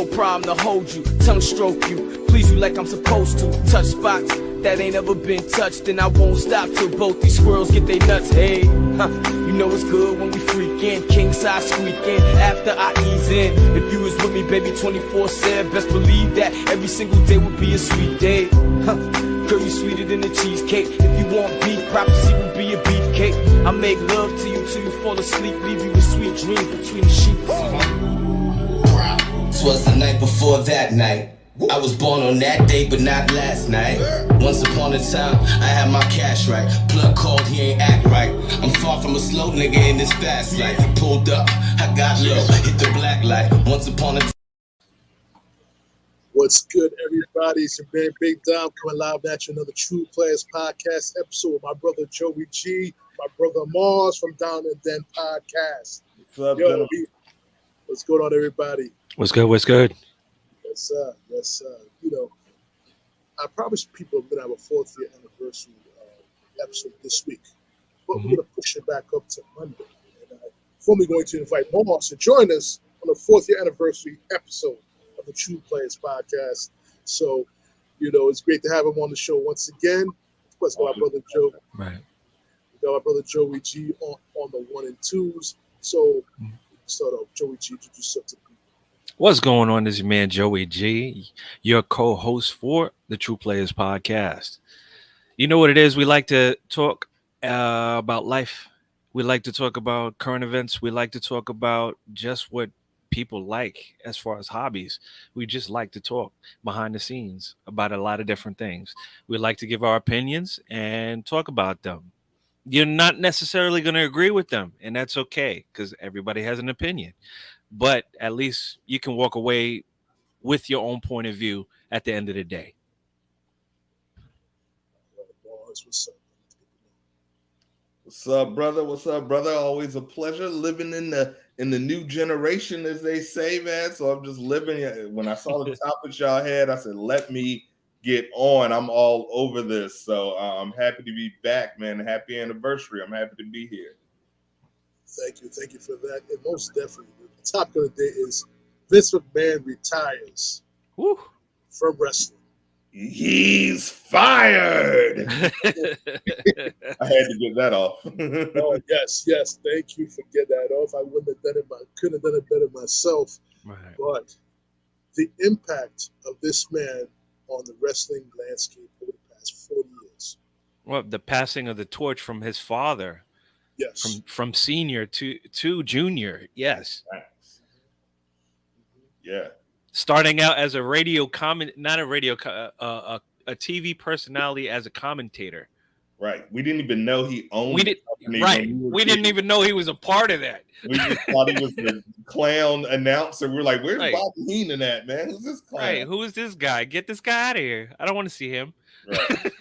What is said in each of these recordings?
No problem to hold you, tongue stroke you, please you like I'm supposed to. Touch spots that ain't ever been touched, and I won't stop till both these squirrels get they nuts. Hey, you know it's good when we freakin', king size squeaking after I ease in. If you was with me, baby, 24/7, best believe that every single day would be a sweet day. Girl, you sweeter than a cheesecake. If you want beef, prophecy will be a beefcake. I make love to you till you fall asleep, leave you with sweet dreams between the sheets. Twas the night before that night. I was born on that day, but not last night. Once upon a time, I had my cash right. Plug called, he ain't act right. I'm far from a slow nigga in this fast life. Pulled up, I got low, hit the black light. Once upon a time. What's good, everybody? It's your man Big Dom coming live at you. Another TruPlayaz podcast episode with my brother JoeyG, my brother Mars from Down and Den podcast. What's up, Yo, what's going on, everybody? What's good? What's good? Yes, sir. Yes, sir. You know, I promised people I'm gonna have a 4th year anniversary episode this week, but we're gonna push it back up to Monday. And before we're going to invite Mars to join us on the 4th year anniversary episode of the TruPlayaz podcast. So, you know, it's great to have him on the show once again. Of course, got my brother Joe. Right. We got my brother JoeyG on the 1 and 2s. So, start off, JoeyG, introduce yourself to people. What's going on? This is your man JoeyG, your co-host for the TruPlayaz podcast. You know what it is? We like to talk about life. We like to talk about current events. We like to talk about just what people like as far as hobbies. We just like to talk behind the scenes about a lot of different things. We like to give our opinions and talk about them. You're not necessarily going to agree with them, and that's okay because everybody has an opinion. But at least you can walk away with your own point of view at the end of the day. What's up, brother? What's up, brother? Always a pleasure living in the new generation, as they say, man. So I'm just living. When I saw the topics y'all had, I said, let me get on. I'm all over this. So I'm happy to be back, man. Happy anniversary. I'm happy to be here. Thank you for that. And most definitely, the topic of the day is Vince McMahon retires from wrestling. He's fired. I had to get that off. Oh yes. Thank you for getting that off. I wouldn't have done it. Couldn't have done it better myself. Right. But the impact of this man on the wrestling landscape over the past 40 years. Well, the passing of the torch from his father. Yes. From senior to junior. Yes. Nice. Yeah. Starting out as a TV personality as a commentator. Right. We didn't even know he owned. We didn't even know he was a part of that. We just thought he was the clown announcer. We're like, where's Bobby Heenan at, man? Who's this clown? Right. Who is this guy? Get this guy out of here. I don't want to see him. Right.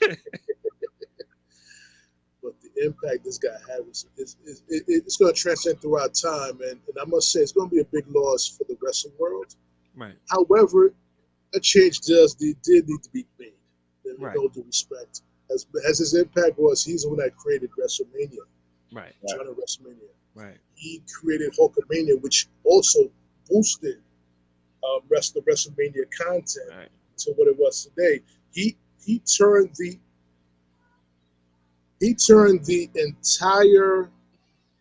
But the impact this guy had it's going to transcend throughout time, and I must say it's going to be a big loss for the wrestling world. Right. However, a change did need to be made. And with all due respect, as his impact was, he's the one that created WrestleMania. Right. China WrestleMania. Right. He created Hulkamania, which also boosted the WrestleMania content to what it was today. He turned the entire,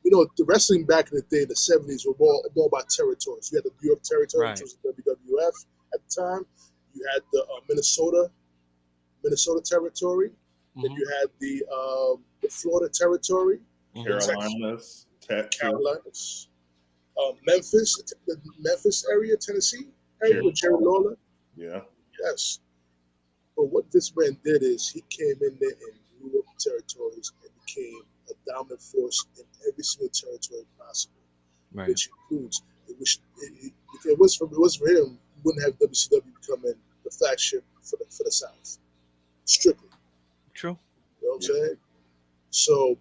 the wrestling back in the day, in the 70s, were more about territories. You had the New York territory, which was the WWF at the time. You had the Minnesota territory. Then you had the Florida territory. Carolinas. Memphis, the Memphis area, Tennessee area with Jerry Lawler. Yeah. Yes. But what this man did is he came in there and blew up territories and became a dominant force in every single territory possible, which includes if it was for him, we wouldn't have WCW becoming the flagship for the South. Strictly. True. You know what I'm saying? So,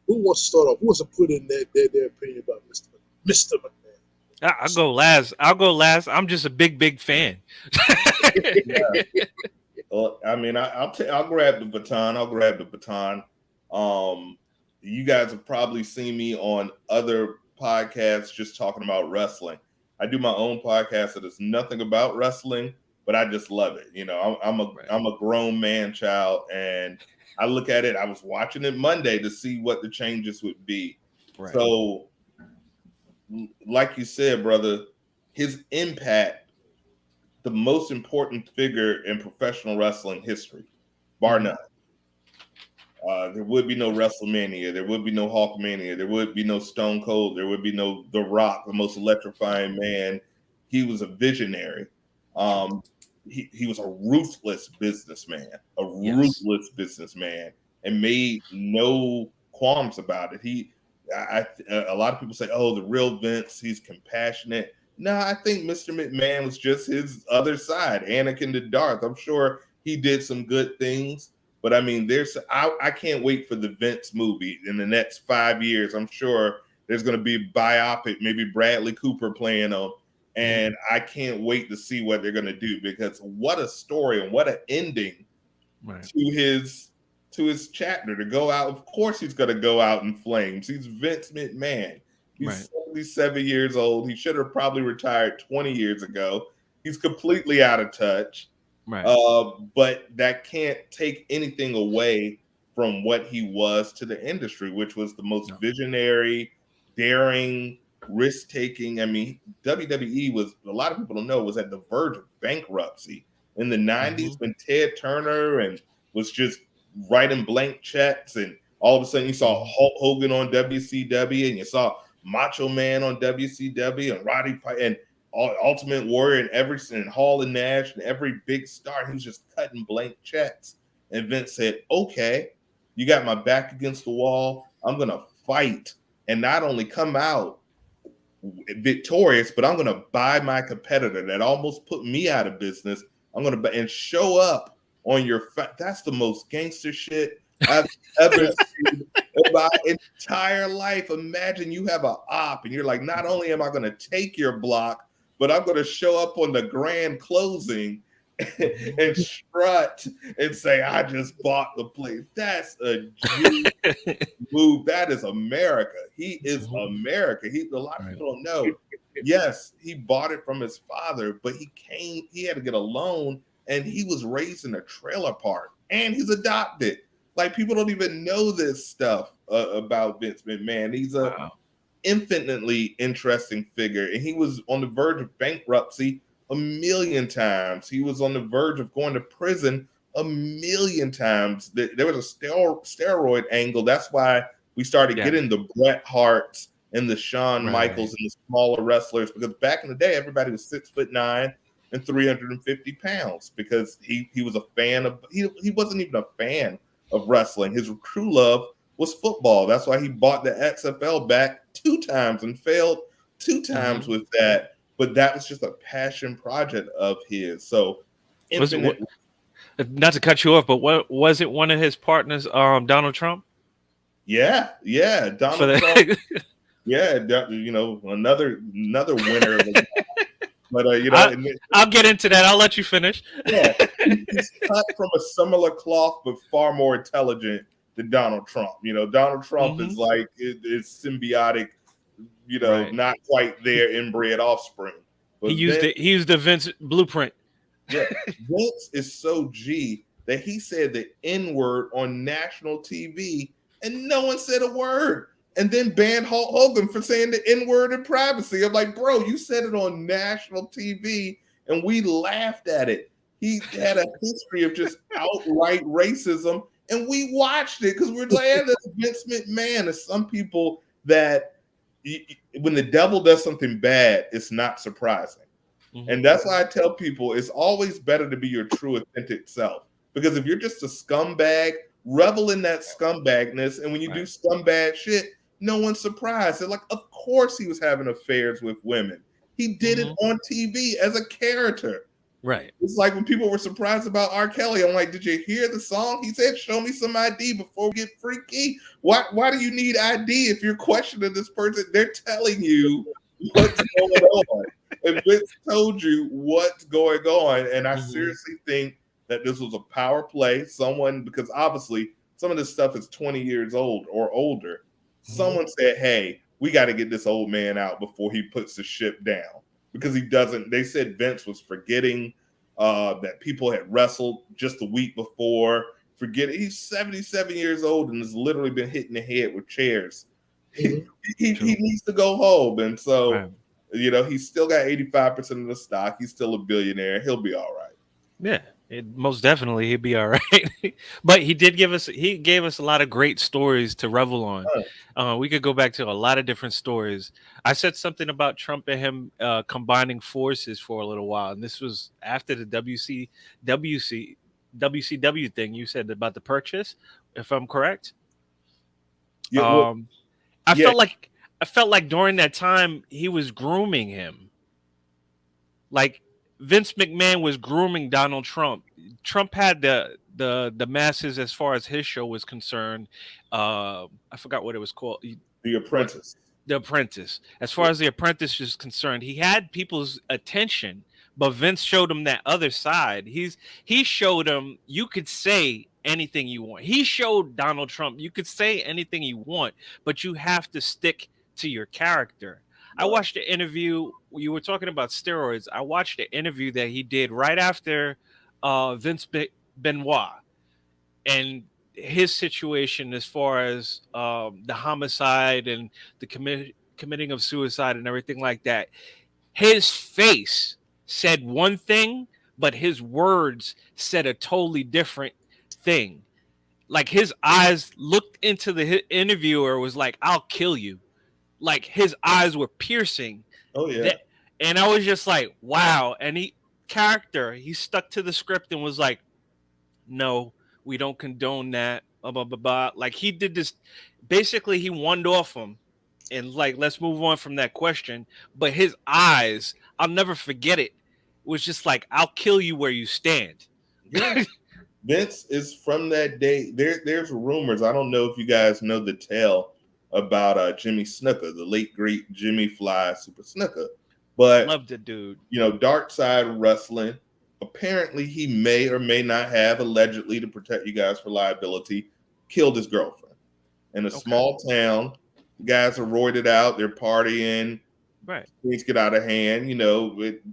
who wants to start off? Who wants to put in their opinion about Mr. McMahon? I'll go last. I'm just a big fan. Well, I mean, I'll grab the baton. You guys have probably seen me on other podcasts just talking about wrestling. I do my own podcast that is nothing about wrestling, but I just love it. You know, I'm a grown man child, and I look at it. I was watching it Monday to see what the changes would be. Right. So, like you said, brother, his impact, the most important figure in professional wrestling history, bar none. There would be no WrestleMania. There would be no Hulkmania. There would be no Stone Cold. There would be no The Rock, the most electrifying man. He was a visionary. He was a ruthless businessman, and made no qualms about it. A lot of people say, "Oh, the real Vince, he's compassionate." No, I think Mr. McMahon was just his other side, Anakin to Darth. I'm sure he did some good things. But I mean, I can't wait for the Vince movie in the next 5 years. I'm sure there's going to be a biopic, maybe Bradley Cooper playing on, and I can't wait to see what they're going to do, because what a story and what an ending to his chapter, to go out. Of course, he's going to go out in flames. He's Vince McMahon. He's 77 years old. He should have probably retired 20 years ago. He's completely out of touch. Right. But that can't take anything away from what he was to the industry, which was the most visionary, daring, risk-taking. I mean, WWE was, a lot of people don't know, was at the verge of bankruptcy in the 90s when Ted Turner and was just writing blank checks, and all of a sudden you saw Hulk Hogan on WCW, and you saw Macho Man on WCW, and Roddy and Ultimate Warrior and Hall and Nash and every big star. He was just cutting blank checks. And Vince said, "Okay, you got my back against the wall. I'm going to fight and not only come out victorious, but I'm going to buy my competitor that almost put me out of business. I'm going to and show up on your That's the most gangster shit I've ever seen in my entire life. Imagine you have an op and you're like, not only am I going to take your block, but I'm going to show up on the grand closing and strut and say, I just bought the place. That's a G move. That is America. He is America. A lot of people don't know. Yes, he bought it from his father, but he had to get a loan, and he was raised in a trailer park, and he's adopted. Like, people don't even know this stuff about Vince McMahon. He's a infinitely interesting figure, and he was on the verge of bankruptcy a million times. He was on the verge of going to prison a million times. There was a steroid angle. That's why we started getting the Bret Harts and the Shawn Michaels and the smaller wrestlers, because back in the day, everybody was 6'9" and 350 pounds, because he was a fan of, he wasn't even a fan of wrestling. His true love was football. That's why he bought the XFL back 2 times and failed 2 times with that. But that was just a passion project of his. So, not to cut you off, but what was it? One of his partners, Donald Trump. Yeah, Donald Trump. Yeah, another winner. But I'll get into that. I'll let you finish. Yeah, he's cut from a similar cloth, but far more intelligent than Donald Trump. Donald Trump is like it's symbiotic. Not quite their inbred offspring. But he used the Vince blueprint. Yeah, Vince is so G that he said the N-word on national TV, and no one said a word. And then banned Hulk Hogan for saying the N-word in privacy. I'm like, bro, you said it on national TV, and we laughed at it. He had a history of just outright racism, and we watched it because we're glad that Vince McMahon is some people that when the devil does something bad, it's not surprising. And that's why I tell people it's always better to be your true, authentic self. Because if you're just a scumbag, revel in that scumbagness. And when you do scumbag shit, no one's surprised. They're like, of course he was having affairs with women. He did it on TV as a character. Right. It's like when people were surprised about R. Kelly. I'm like, did you hear the song? He said, show me some ID before we get freaky. Why do you need ID if you're questioning this person? They're telling you what's going on. And Vince told you what's going on. And I seriously think that this was a power play. Because obviously some of this stuff is 20 years old or older. Someone said, hey, we got to get this old man out before he puts the ship down. because he doesn't. They said Vince was forgetting that people had wrestled just the week before. Forget it. He's 77 years old and has literally been hitting the head with chairs. Mhm. He needs to go home, and so Right. he's still got 85% of the stock. He's still a billionaire. He'll be all right. Yeah, most definitely he'd be all right. But he gave us a lot of great stories to revel on. We could go back to a lot of different stories. I said something about Trump and him combining forces for a little while, and this was after the WCW thing. You said about the purchase, if I'm correct. Yeah, well, Um, I yeah, felt like during that time he was grooming him. Like Vince McMahon was grooming Donald Trump. Trump had the masses as far as his show was concerned. I forgot what it was called. The What Apprentice. The Apprentice. As far Yeah, as The Apprentice is concerned, he had people's attention, but Vince showed him that other side. He showed him you could say anything you want. He showed Donald Trump you could say anything you want, but you have to stick to your character. I right. watched the interview. You were talking about steroids. I watched the interview that he did right after Benoit and his situation as far as the homicide and the committing of suicide and everything like that. His face said one thing, but his words said a totally different thing. Like his eyes looked into the interviewer, was like, "I'll kill you." Like his eyes were piercing. Oh yeah. That, and I was just like, "Wow!" And he stuck to the script and was like, no, we don't condone that. Blah, blah, blah, blah. Like he did this. Basically, he won off him, and like, let's move on from that question. But his eyes, I'll never forget it. Was just like, I'll kill you where you stand. Yeah. Vince is from that day. There's rumors. I don't know if you guys know the tale about Jimmy Snuka, the late great Jimmy Fly Super Snuka. But Loved the dude. Dark Side Wrestling. Apparently, he may or may not have, allegedly, to protect you guys for liability, killed his girlfriend in a small town. The guys are roided out. They're partying. Right. Things get out of hand.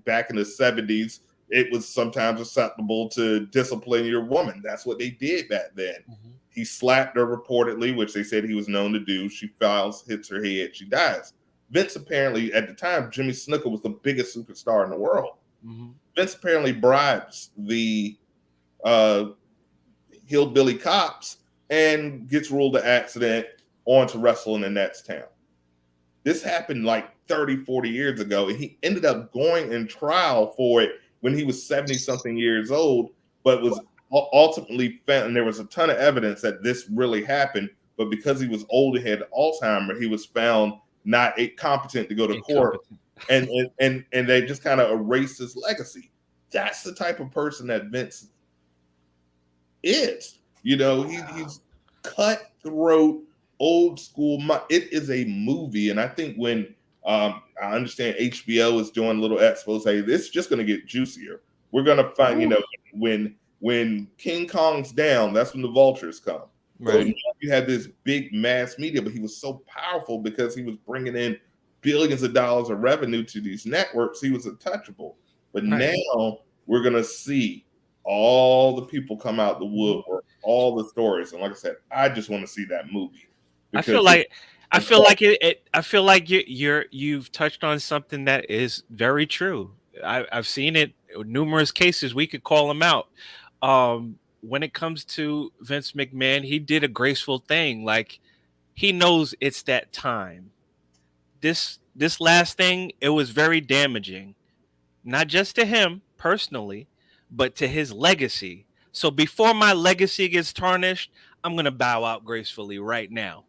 Back in the 70s, it was sometimes acceptable to discipline your woman. That's what they did back then. Mm-hmm. He slapped her reportedly, which they said he was known to do. She falls, hits her head, she dies. Vince apparently, at the time, Jimmy Snuka was the biggest superstar in the world. Mm-hmm. Vince apparently bribes the hillbilly cops and gets ruled an accident on to wrestle in the next town. This happened like 30, 40 years ago, and he ended up going in trial for it when he was 70-something years old, but was ultimately found, and there was a ton of evidence that this really happened, but because he was old and had Alzheimer's, he was found not competent to go to court, and they just kind of erased his legacy. That's the type of person that Vince is. He's cutthroat, old school. It is a movie, and I think when I understand HBO is doing a little expose, it's just going to get juicier. We're going to find, when King Kong's down, that's when the vultures come. Right. So you had this big mass media, but he was so powerful because he was bringing in billions of dollars of revenue to these networks. He was untouchable. But now we're going to see all the people come out the woodwork, all the stories. And like I said, I just want to see that movie. I feel like you've touched on something that is very true. I've seen it in numerous cases. We could call them out. When it comes to Vince McMahon, he did a graceful thing. Like he knows it's that time. This last thing, it was very damaging, not just to him personally, but to his legacy. So before my legacy gets tarnished, I'm gonna bow out gracefully right now.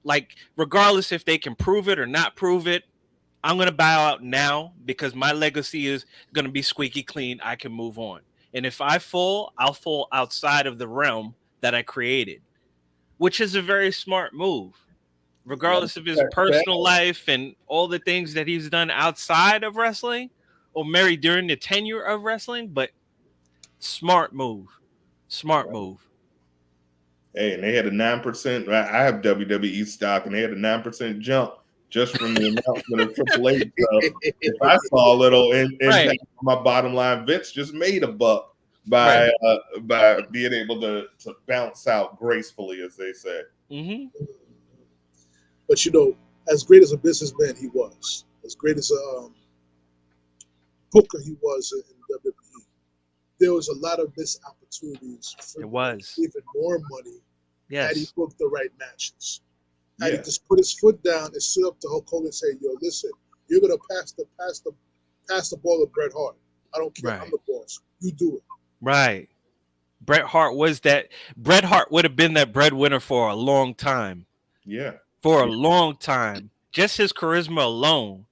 Like regardless if they can prove it or not prove it, I'm gonna bow out now because my legacy is gonna be squeaky clean. I can move on. And if I fall, I'll fall outside of the realm that I created, which is a very smart move, regardless of his personal life and all the things that he's done outside of wrestling or maybe during the tenure of wrestling. But smart move. Hey, and they had a 9%. I have WWE stock, and they had a 9% jump just from the announcement of Triple H. If I saw a little impact on my bottom line, Vince just made a buck by being able to bounce out gracefully, as they say. Mm-hmm. But as great as a businessman he was, as great as a booker he was in WWE, there was a lot of missed opportunities for even more money had he booked the right matches. Had he just put his foot down and stood up to Hulk Hogan and say, "Yo, listen, you're gonna pass the ball to Bret Hart. I don't care. I'm the boss. You do it." Right. Bret Hart was that. Bret Hart would have been that breadwinner for a long time. Yeah. For a long time. Just his charisma alone.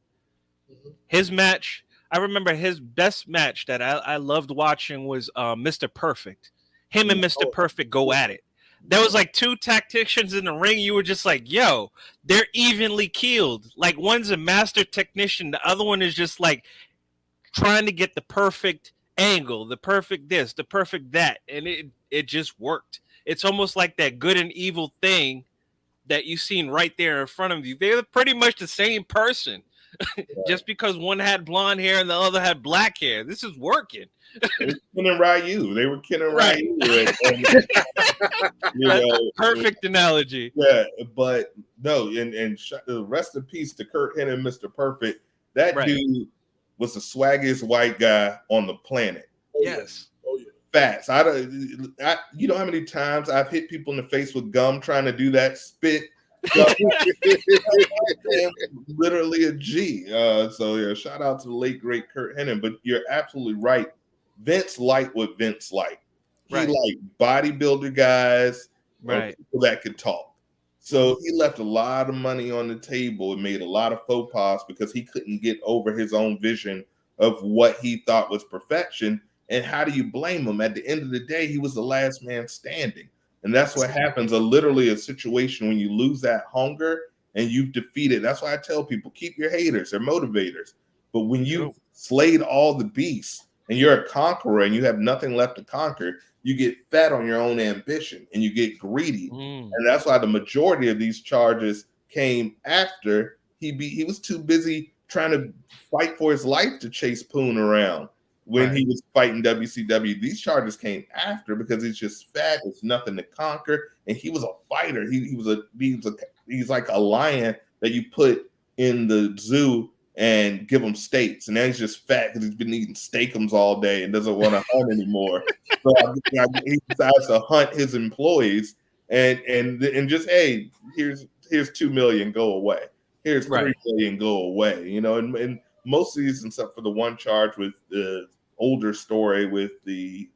Mm-hmm. His match, I remember his best match that I loved watching was Mr. Perfect. Him and Mr. Perfect go at it. There was like two tacticians in the ring. You were just like, yo, they're evenly keeled. Like one's a master technician. The other one is just like trying to get the perfect angle, the perfect this, the perfect that. And it just worked. It's almost like that good and evil thing that you seen right there in front of you. They're pretty much the same person. Just because one had blonde hair and the other had black hair. This is working. Ken and Ryu. They were Ken and Ryu. Perfect analogy. Yeah, but no, and rest in peace to Kurt Hennig and Mr. Perfect. That dude was the swaggiest white guy on the planet. Yes. Oh yeah. Fast. You know how many times I've hit people in the face with gum trying to do that spit. Literally a G. So yeah, shout out to the late great Kurt Hennig. But you're absolutely right. Vince liked what Vince liked. He liked bodybuilder guys, people that could talk. So he left a lot of money on the table and made a lot of faux pas because he couldn't get over his own vision of what he thought was perfection. And how do you blame him? At the end of the day, he was the last man standing. And that's what happens. Literally a situation when you lose that hunger and you've defeated. That's why I tell people, keep your haters. They're motivators. But when you slayed all the beasts and you're a conqueror and you have nothing left to conquer, you get fat on your own ambition and you get greedy. And that's why the majority of these charges came after he was too busy trying to fight for his life to chase Poon around. When he was fighting WCW, these charges came after because he's just fat. There's nothing to conquer, and he was a fighter. He's like a lion that you put in the zoo and give him steaks, and now he's just fat because he's been eating steakums all day and doesn't want to hunt anymore. So he decides to hunt his employees and just here's $2 million, go away. Here's $3 million, go away. And most of these, except for the one charge with the older story with the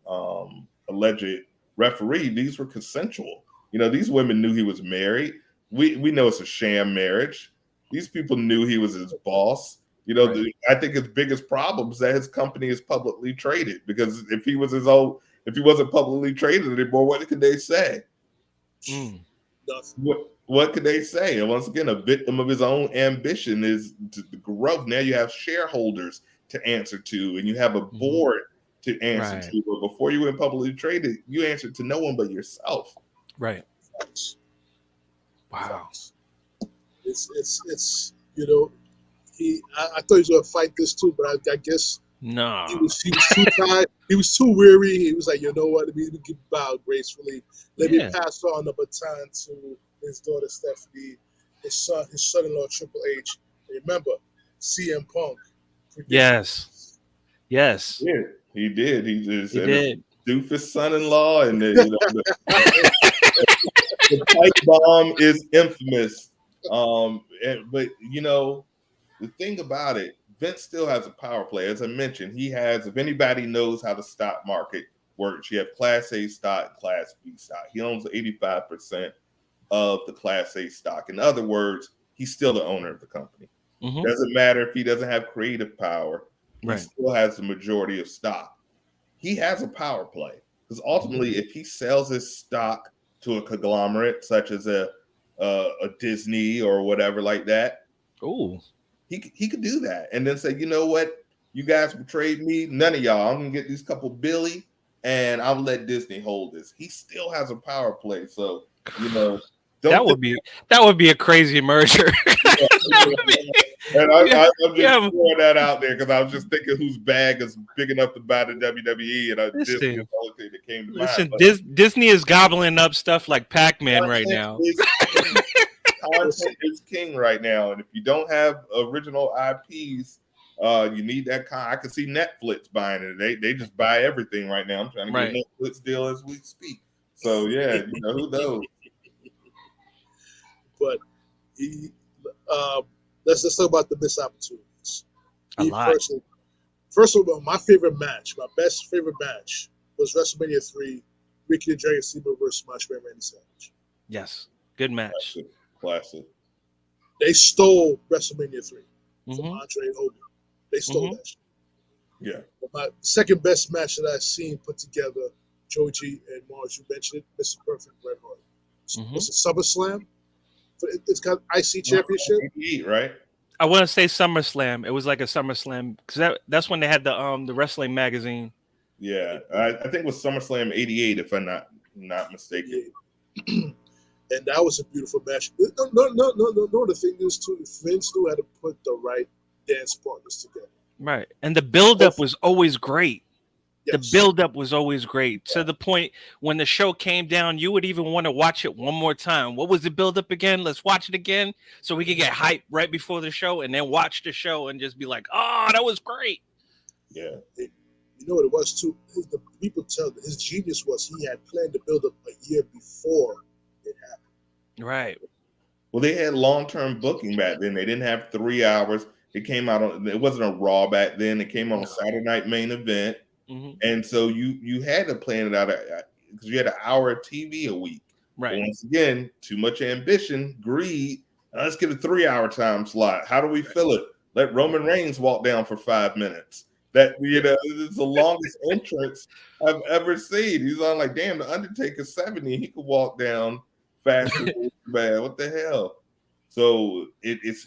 alleged referee, these were consensual. These women knew he was married. We know it's a sham marriage. These people knew he was his boss. I think his biggest problem is that his company is publicly traded, because if he wasn't publicly traded anymore, what could they say? What could they say? And once again, a victim of his own ambition is the growth. Now you have shareholders to answer to, and you have a board to answer to. But before you went publicly traded, you answered to no one but yourself. Right. Wow. It's I thought he was gonna fight this too, but I guess no. He was too tired. He was too weary. He was like, you know what? Let me bow gracefully. Let me pass on the baton to his daughter Stephanie, his son-in-law Triple H. And remember, CM Punk. Yes. Yeah, he did. He did. Doofus son-in-law, and the pipe bomb is infamous. But the thing about it, Vince still has a power play. As I mentioned, he has, if anybody knows how the stock market works, you have Class A stock and Class B stock. He owns 85% of the Class A stock. In other words, he's still the owner of the company. Doesn't matter if he doesn't have creative power. He still has the majority of stock. He has a power play, because ultimately, if he sells his stock to a conglomerate such as a Disney or whatever like that, he could do that and then say, you know what, you guys betrayed me. None of y'all. I'm gonna get these couple Billy, and I'll let Disney hold this. He still has a power play. So don't That would be a crazy merger. And Yeah, I'm just yeah. throwing that out there because I was just thinking whose bag is big enough to buy the WWE, and Disney is Listen, the only thing that came to mind. listen. But Disney is gobbling up stuff like Pac-Man right content now. is king. Content is king right now, and if you don't have original IPs, you need that. I can see Netflix buying it. They just buy everything right now. I'm trying to get a Netflix deal as we speak. So yeah, who knows? But let's talk about the missed opportunities. First of all, my favorite match, my best favorite match was WrestleMania 3, Ricky the Dragon Steamboat versus Macho Man Randy Savage. Yes, good match. Classic. They stole WrestleMania 3 from Andre and Hogan. They stole that shit. Yeah. But my second best match that I've seen put together, JoeyG and Mars, you mentioned it, Mr. Perfect, Bret Hart. Was it SummerSlam? It's got IC Championship. 88, right? I want to say SummerSlam. It was like a SummerSlam because that's when they had the wrestling magazine. Yeah, I think it was SummerSlam '88, if I'm not mistaken. Yeah. And that was a beautiful match. No. The thing is, too, Vince knew how to put the right dance partners together. Right, and the build-up was always great. Yes. The build-up was always great to the point when the show came down, you would even want to watch it one more time. What was the build-up again? Let's watch it again so we could get hyped right before the show and then watch the show and just be like, oh, that was great. Yeah. You know what it was, too? The people tell that his genius was he had planned to build up a year before it happened. Right. Well, they had long-term booking back then. They didn't have 3 hours. It came out on. It wasn't a Raw back then. It came on a Saturday night main event, and so you had to plan it out because you had an hour of TV a week. Right. But once again, too much ambition, greed. Let's get a 3-hour time slot. How do we fill it? Let Roman Reigns walk down for 5 minutes. That it's the longest entrance I've ever seen. He's on like, damn, the Undertaker's 70. He could walk down faster. Man, what the hell? So it's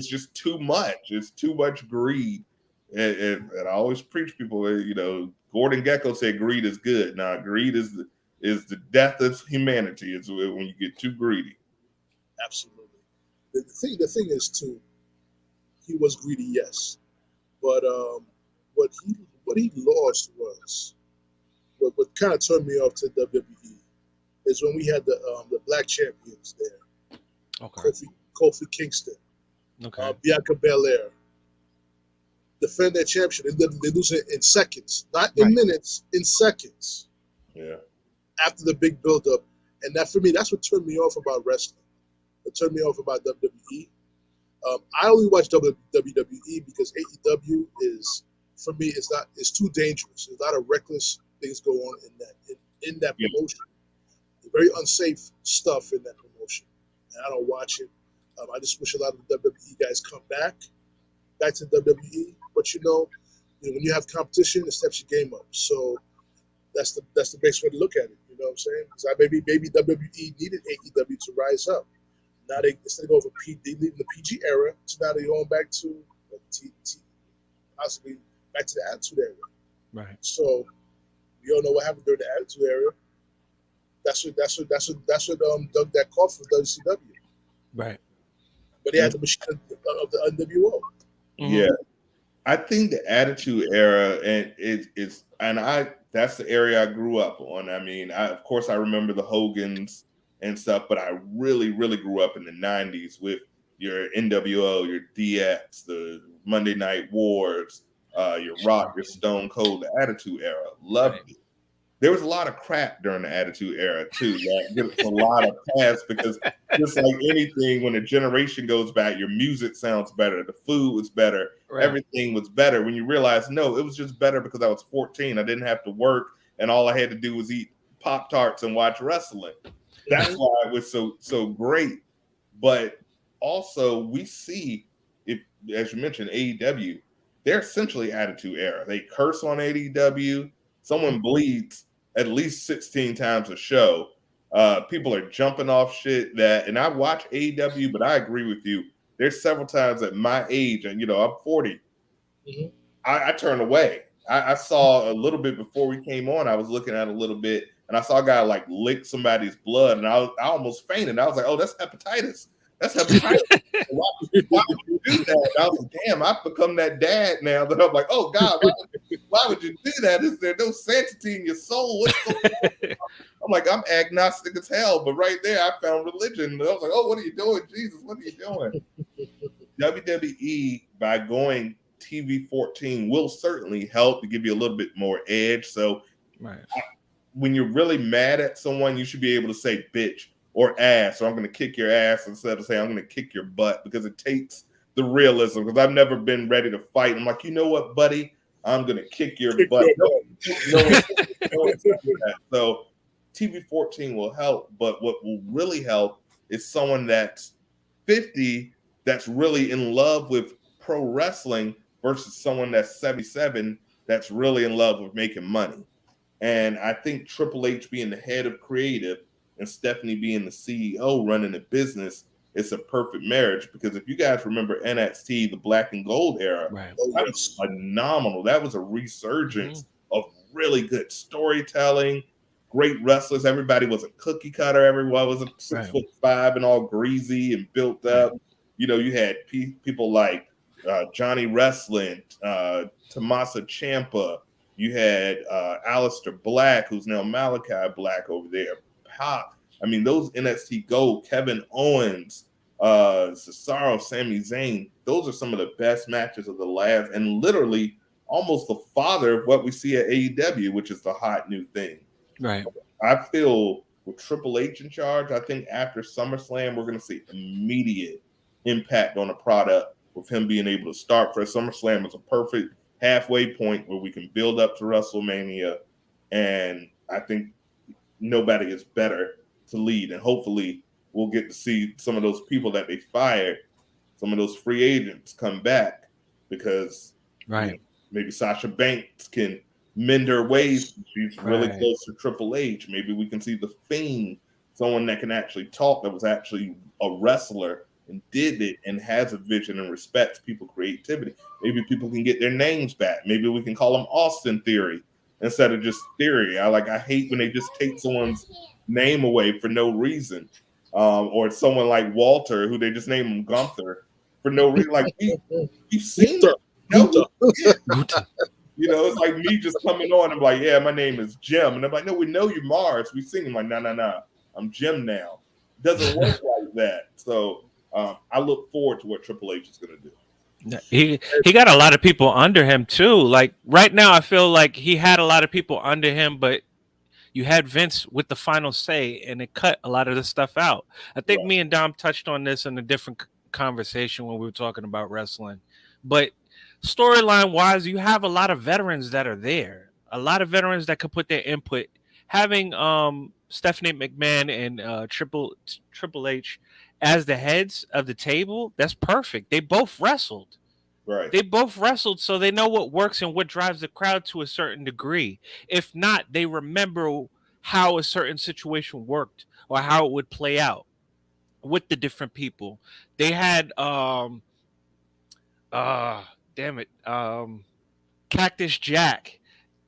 just too much. It's too much greed, and I always preach people. Gordon Gekko said greed is good. Now, greed is the death of humanity. It's when you get too greedy. Absolutely. The thing is too, he was greedy, yes, but what he lost was what kind of turned me off to WWE is when we had the black champions there. Okay. Kofi Kingston. Okay. Bianca Belair. Defend their championship. They lose it in seconds, not in minutes, in seconds. Yeah. After the big build-up, and that for me, that's what turned me off about wrestling. It turned me off about WWE. I only watch WWE because AEW is, for me, it's too dangerous. There's a lot of reckless things go on in that promotion. Very unsafe stuff in that promotion. And I don't watch it. I just wish a lot of the WWE guys come back to WWE. But when you have competition, it steps your game up. So that's the best way to look at it. You know what I'm saying? Because maybe WWE needed AEW to rise up. Now instead of going they leaving the PG era, so now they're going back to possibly back to the Attitude Era. Right. So we all know what happened during the Attitude Era. That's what dug that cough for WCW. Right. But they had the machine of the NWO. Yeah. I think the Attitude Era that's the area I grew up on. I mean, of course I remember the Hogans and stuff, but I really, really grew up in the 90s with your NWO, your DX, the Monday Night Wars, your Rock, your Stone Cold, the Attitude Era. Loved it. There was a lot of crap during the Attitude Era too. There was a lot of past because just like anything, when a generation goes back, your music sounds better, the food was better, everything was better. When you realize, no, it was just better because I was 14. I didn't have to work, and all I had to do was eat Pop-Tarts and watch wrestling. That's why it was so great. But also, we see, as you mentioned, AEW, they're essentially Attitude Era. They curse on AEW. Someone bleeds at least 16 times a show. People are jumping off shit and I watch AEW, but I agree with you. There's several times at my age, and I'm 40, I turn away. I saw a little bit before we came on. I was looking at a little bit, and I saw a guy like lick somebody's blood, and I almost fainted. I was like, oh, that's hepatitis. That's hepatitis. Why would you do that? And I was like, damn, I've become that dad now that I'm like, oh God, why would you do that? Is there no sanctity in your soul? What's going on? I'm like, I'm agnostic as hell, but right there I found religion. And I was like, oh, what are you doing, Jesus? What are you doing? WWE, by going TV 14, will certainly help to give you a little bit more edge. So when you're really mad at someone, you should be able to say bitch or ass, or I'm going to kick your ass, instead of saying I'm going to kick your butt, because it takes the realism. Because I've never been ready to fight. I'm like, you know what, buddy? I'm going to kick your butt. So TV 14 will help, but what will really help is someone that's 50 that's really in love with pro wrestling versus someone that's 77 that's really in love with making money. And I think Triple H being the head of creative and Stephanie being the CEO running the business, it's a perfect marriage. Because if you guys remember NXT, the Black and Gold era, that was phenomenal. That was a resurgence of really good storytelling, great wrestlers. Everybody was a cookie cutter. Everyone was a 6'5" and all greasy and built up. You know, you had people like Johnny Wrestling, Tommaso Ciampa. You had Aleister Black, who's now Malachi Black over there. Pop. I mean, those NXT Gold, Kevin Owens, Cesaro, Sami Zayn, those are some of the best matches of the last, and literally almost the father of what we see at AEW, which is the hot new thing. Right. I feel with Triple H in charge, I think after SummerSlam, we're going to see immediate impact on the product with him being able to start for SummerSlam is a perfect halfway point where we can build up to WrestleMania, and I think nobody is better to lead. And hopefully we'll get to see some of those people that they fired, some of those free agents come back, because you know, maybe Sasha Banks can mend her ways. She's really close to Triple H. Maybe we can see the Fiend, someone that can actually talk, that was actually a wrestler and did it and has a vision and respects people's creativity. Maybe people can get their names back. Maybe we can call them Austin Theory instead of just Theory. I hate when they just take someone's name away for no reason. Or someone like Walter, who they just name him Gunther for no reason. Like we've seen it. You know, it's like me just coming on. I'm like, yeah, my name is Jim. And I'm like, no, we know you're Mars. We've seen him. Like, no. I'm Jim now. It doesn't work like that. So I look forward to what Triple H is going to do. He got a lot of people under him too. Like right now, I feel like he had a lot of people under him, but you had Vince with the final say, and it cut a lot of the stuff out. I think me and Dom touched on this in a different conversation when we were talking about wrestling. But storyline wise, you have a lot of veterans that are there, a lot of veterans that could put their input. Having Stephanie McMahon and Triple H as the heads of the table, that's perfect. They both wrestled. Right. They both wrestled, so they know what works and what drives the crowd to a certain degree. If not, they remember how a certain situation worked or how it would play out with the different people. They had Cactus Jack,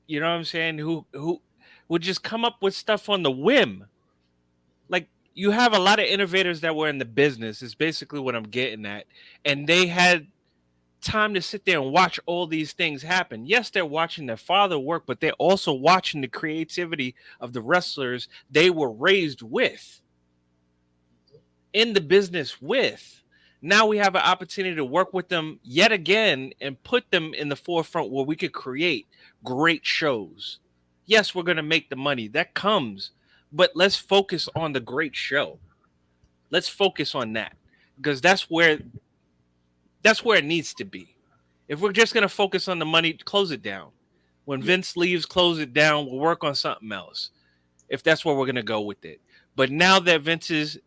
you know what I'm saying, who would just come up with stuff on the whim. Like, you have a lot of innovators that were in the business, is basically what I'm getting at. And they had time to sit there and watch all these things happen. Yes, they're watching their father work, but they're also watching the creativity of the wrestlers they were raised with, in the business with. Now we have an opportunity to work with them yet again and put them in the forefront where we could create great shows. Yes, we're going to make the money. That comes. But let's focus on the great show. Let's focus on that. Because that's where it needs to be. If we're just going to focus on the money, close it down. When Vince leaves, close it down. We'll work on something else. If that's where we're going to go with it. But now that Vince is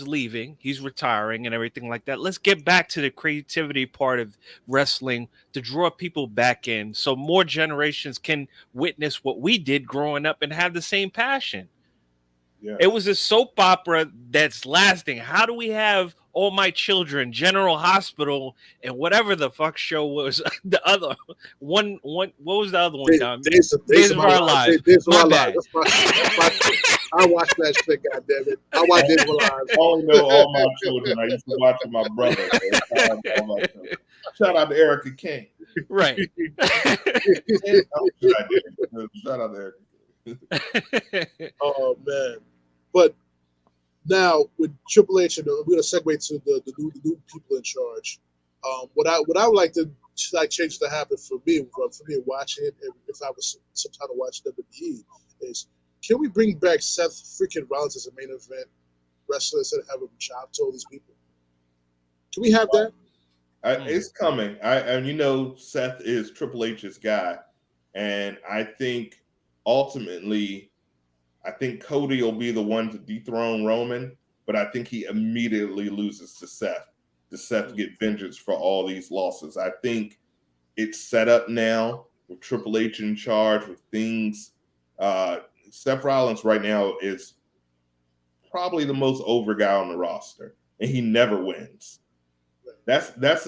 leaving, he's retiring and everything like that, let's get back to the creativity part of wrestling to draw people back in so more generations can witness what we did growing up and have the same passion. Yeah. It was a soap opera that's lasting. How do we have All My Children, General Hospital, and whatever the fuck show was the other one? What was the other one, Dom? Days of Our Lives. Days of Our Lives. That's my I watched that shit, goddammit. I watched Days of Our Lives. I only know All My Children. I used to watch with my brother. Shout out to Erica King. Right. Shout out to Erica. Oh man! But now with Triple H, and we're gonna segue to the new people in charge. What I would like to change to happen for me watching it, if I was sometime to watch WWE, is can we bring back Seth freaking Rollins as a main event wrestler instead of having him job to all these people? Can we have that? It's coming. And you know, Seth is Triple H's guy, and I think ultimately, I think Cody will be the one to dethrone Roman, but I think he immediately loses to Seth. To Seth get vengeance for all these losses. I think it's set up now with Triple H in charge with things. Seth Rollins right now is probably the most over guy on the roster, and he never wins. That's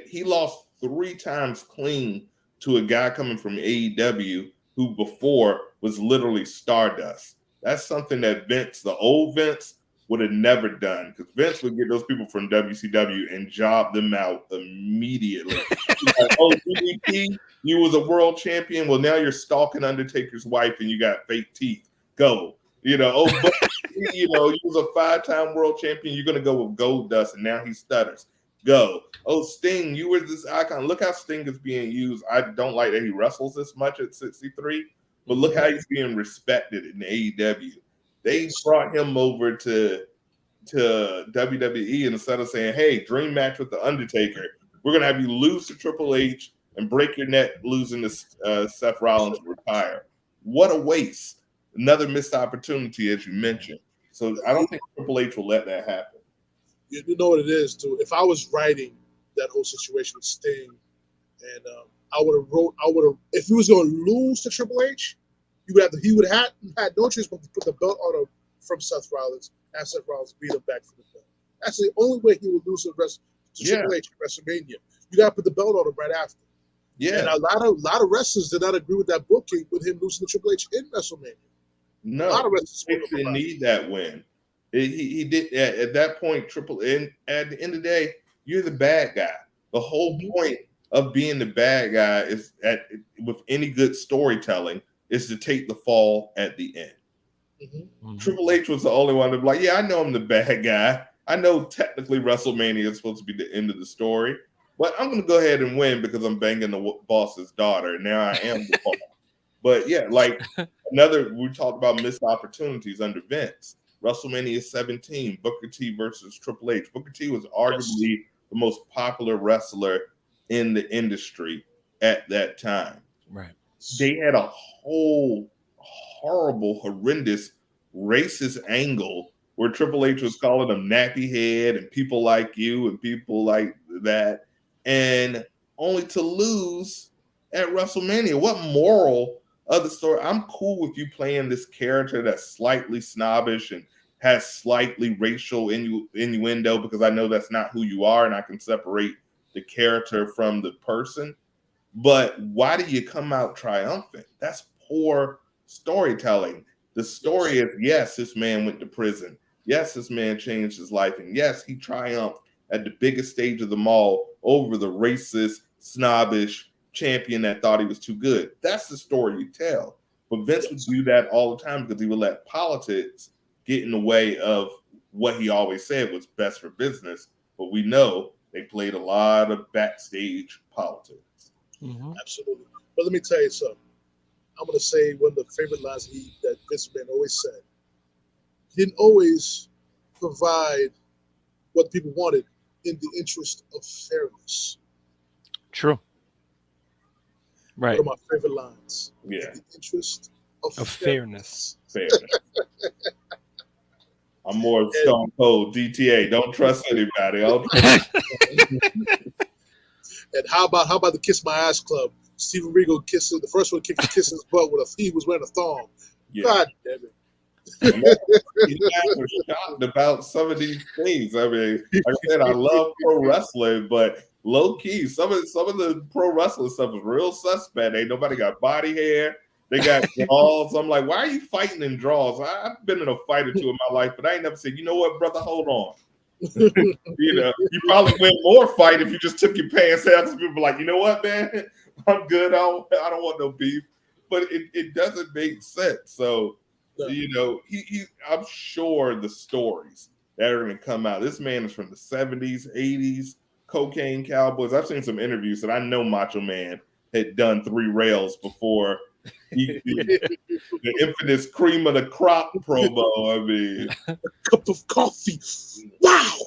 he lost 3 times clean to a guy coming from AEW who before was literally Stardust. That's something that Vince, the old Vince, would have never done, because Vince would get those people from WCW and job them out immediately. Like, oh, DDP, you was a world champion. Well, now you're stalking Undertaker's wife and you got fake teeth. Go. You know, but, you know, you was a 5-time world champion. You're going to go with Gold Dust, and now he stutters. Go. Oh, Sting, you were this icon. Look how Sting is being used. I don't like that he wrestles this much at 63, but look how he's being respected in AEW. They brought him over to WWE, and instead of saying, hey, dream match with The Undertaker, we're going to have you lose to Triple H and break your neck losing to Seth Rollins and retire. What a waste. Another missed opportunity, as you mentioned. So I don't think Triple H will let that happen. You know what it is, too. If I was writing that whole situation with Sting, and I would have, if he was going to lose to Triple H, he would have had no choice but to put the belt on him from Seth Rollins, have Seth Rollins beat him back for the belt. That's the only way he would lose to Triple H at WrestleMania. You got to put the belt on him right after. Yeah, and a lot of wrestlers did not agree with that booking with him losing to Triple H in WrestleMania. No, a lot of wrestlers didn't need that win. He did at that point. And at the end of the day, you're the bad guy. The whole point of being the bad guy is with any good storytelling is to take the fall at the end. Mm-hmm. Triple H was the only one to be like, yeah, I know I'm the bad guy. I know technically WrestleMania is supposed to be the end of the story, but I'm going to go ahead and win because I'm banging the boss's daughter. Now I am the boss. But yeah, like we talked about missed opportunities under Vince. WrestleMania 17, Booker T versus Triple H. Booker T was arguably the most popular wrestler in the industry at that time. Right. They had a whole horrible, horrendous, racist angle where Triple H was calling him nappy head and people like you and people like that, and only to lose at WrestleMania. What moral of the story? I'm cool with you playing this character that's slightly snobbish and has slightly racial innuendo, because I know that's not who you are and I can separate the character from the person. But why do you come out triumphant? That's poor storytelling. The story is, yes, this man went to prison. Yes, this man changed his life. And yes, he triumphed at the biggest stage of them all over the racist, snobbish champion that thought he was too good. That's the story you tell. But Vince would do that all the time because he would let politics get in the way of what he always said was best for business. But we know they played a lot of backstage politics. Mm-hmm. Absolutely. But let me tell you something. I'm going to say one of the favorite lines that Vince McMahon always said. He didn't always provide what people wanted in the interest of fairness. True. Right. One of my favorite lines. Yeah. In the interest of fairness. I'm more Stone Cold DTA. Don't trust anybody. And how about the Kiss My Ass Club? Steven Regal kissing the first one, kissing his butt with he was wearing a thong. Yeah. God damn it! And these guys are shocked about some of these things. I mean, like I said, I love pro wrestling, but low key, some of the pro wrestling stuff is real suspect. Ain't nobody got body hair. They got draws. I'm like, why are you fighting in draws? I've been in a fight or two in my life, but I ain't never said, you know what, brother, hold on. You probably win more fight if you just took your pants out. People like, you know what, man, I'm good. I don't want no beef. But it doesn't make sense. So, I'm sure the stories that are going to come out. This man is from the 70s, 80s, cocaine cowboys. I've seen some interviews that I know Macho Man had done 3 rails before. The infamous cream of the crop promo. I mean, a cup of coffee. Wow.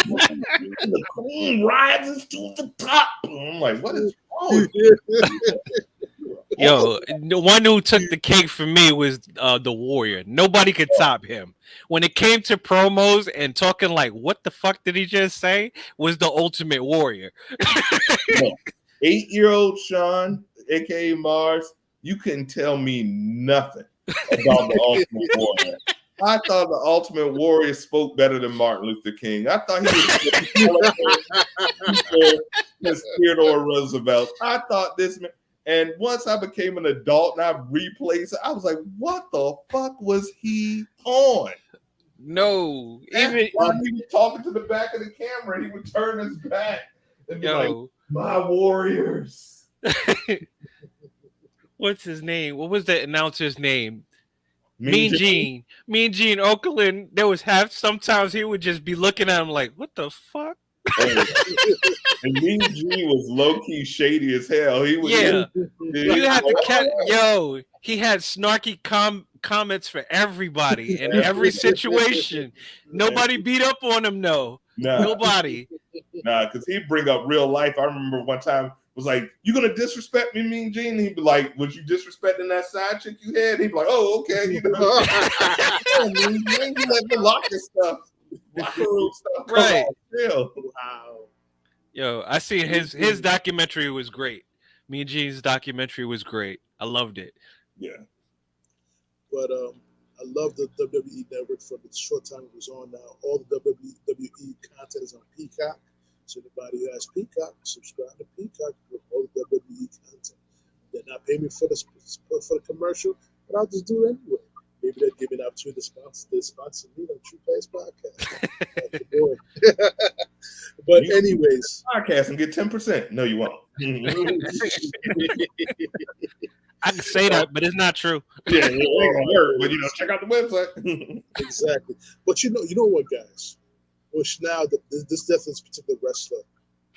The cream rises to the top. I'm like, what is wrong with you? Yo, the one who took the cake for me was the Warrior. Nobody could top him. When it came to promos and talking like, what the fuck did he just say? Was the Ultimate Warrior. 8-year-old Sean, aka Mars, you couldn't tell me nothing about the Ultimate Warrior. I thought the Ultimate Warrior spoke better than Martin Luther King. I thought he was Theodore Roosevelt. I thought this man. And once I became an adult and I replayed it, I was like, what the fuck was he on? No. Even while he was talking to the back of the camera, he would turn his back and be like, my Warriors. What's his name? What was the announcer's name? Mean Gene. Mean Gene Okerlund. There was sometimes he would just be looking at him like, what the fuck? And Mean Gene was low-key shady as hell. He was, you had to catch. Yo, he had snarky comments for everybody in every situation. Nobody beat up on him, nobody. Nah, because he'd bring up real life. I remember one time was like, you gonna disrespect me, Mean Gene? He'd be like, was you disrespecting that side chick you had? He'd be like, oh, okay. You let me lock this stuff. Right. Wow. Yo, I see his documentary was great. Mean Gene's documentary was great. I loved it. Yeah. But I love the WWE Network for the short time it was on now. All the WWE content is on Peacock. So anybody who has Peacock, subscribe to Peacock for all the WWE content. They're not paying me for the commercial, but I'll just do it anyway. Maybe they'll give me an opportunity to sponsor me on TruPlayaz podcast. But anyways, podcast and get 10%. No, you won't. I can say that, but it's not true. Yeah, it ain't gonna work. But check out the website. Exactly. But you know what, guys? Which now this death of this particular wrestler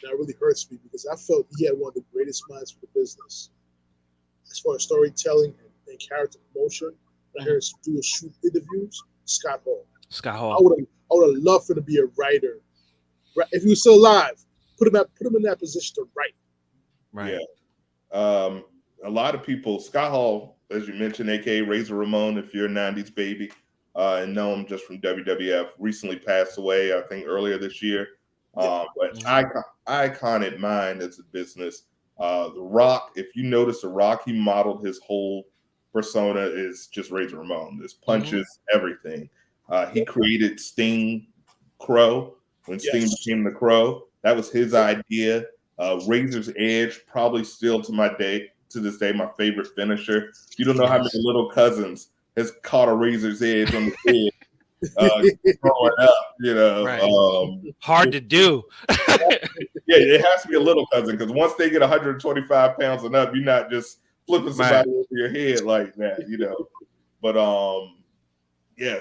now really hurts me because I felt he had one of the greatest minds for the business as far as storytelling and character promotion. I heard him do shoot interviews. Scott Hall. I would have loved for him to be a writer. If he was still alive, put him in that position to write. Right. Yeah. A lot of people, Scott Hall, as you mentioned, aka Razor Ramon, if you're a 90s baby, and know him just from WWF, recently passed away, I think earlier this year. But iconic mind as a business. The Rock, if you notice The Rock, he modeled his whole persona is just Razor Ramon. This punches everything. He created Sting Crow when Sting became the Crow. That was his idea. Razor's Edge, probably still to this day, my favorite finisher. You don't know how many little cousins has caught a Razor's Edge on the head growing up. Right. Hard to do. Yeah, it has to be a little cousin because once they get 125 pounds and up, you're not just flipping somebody over your head like that, But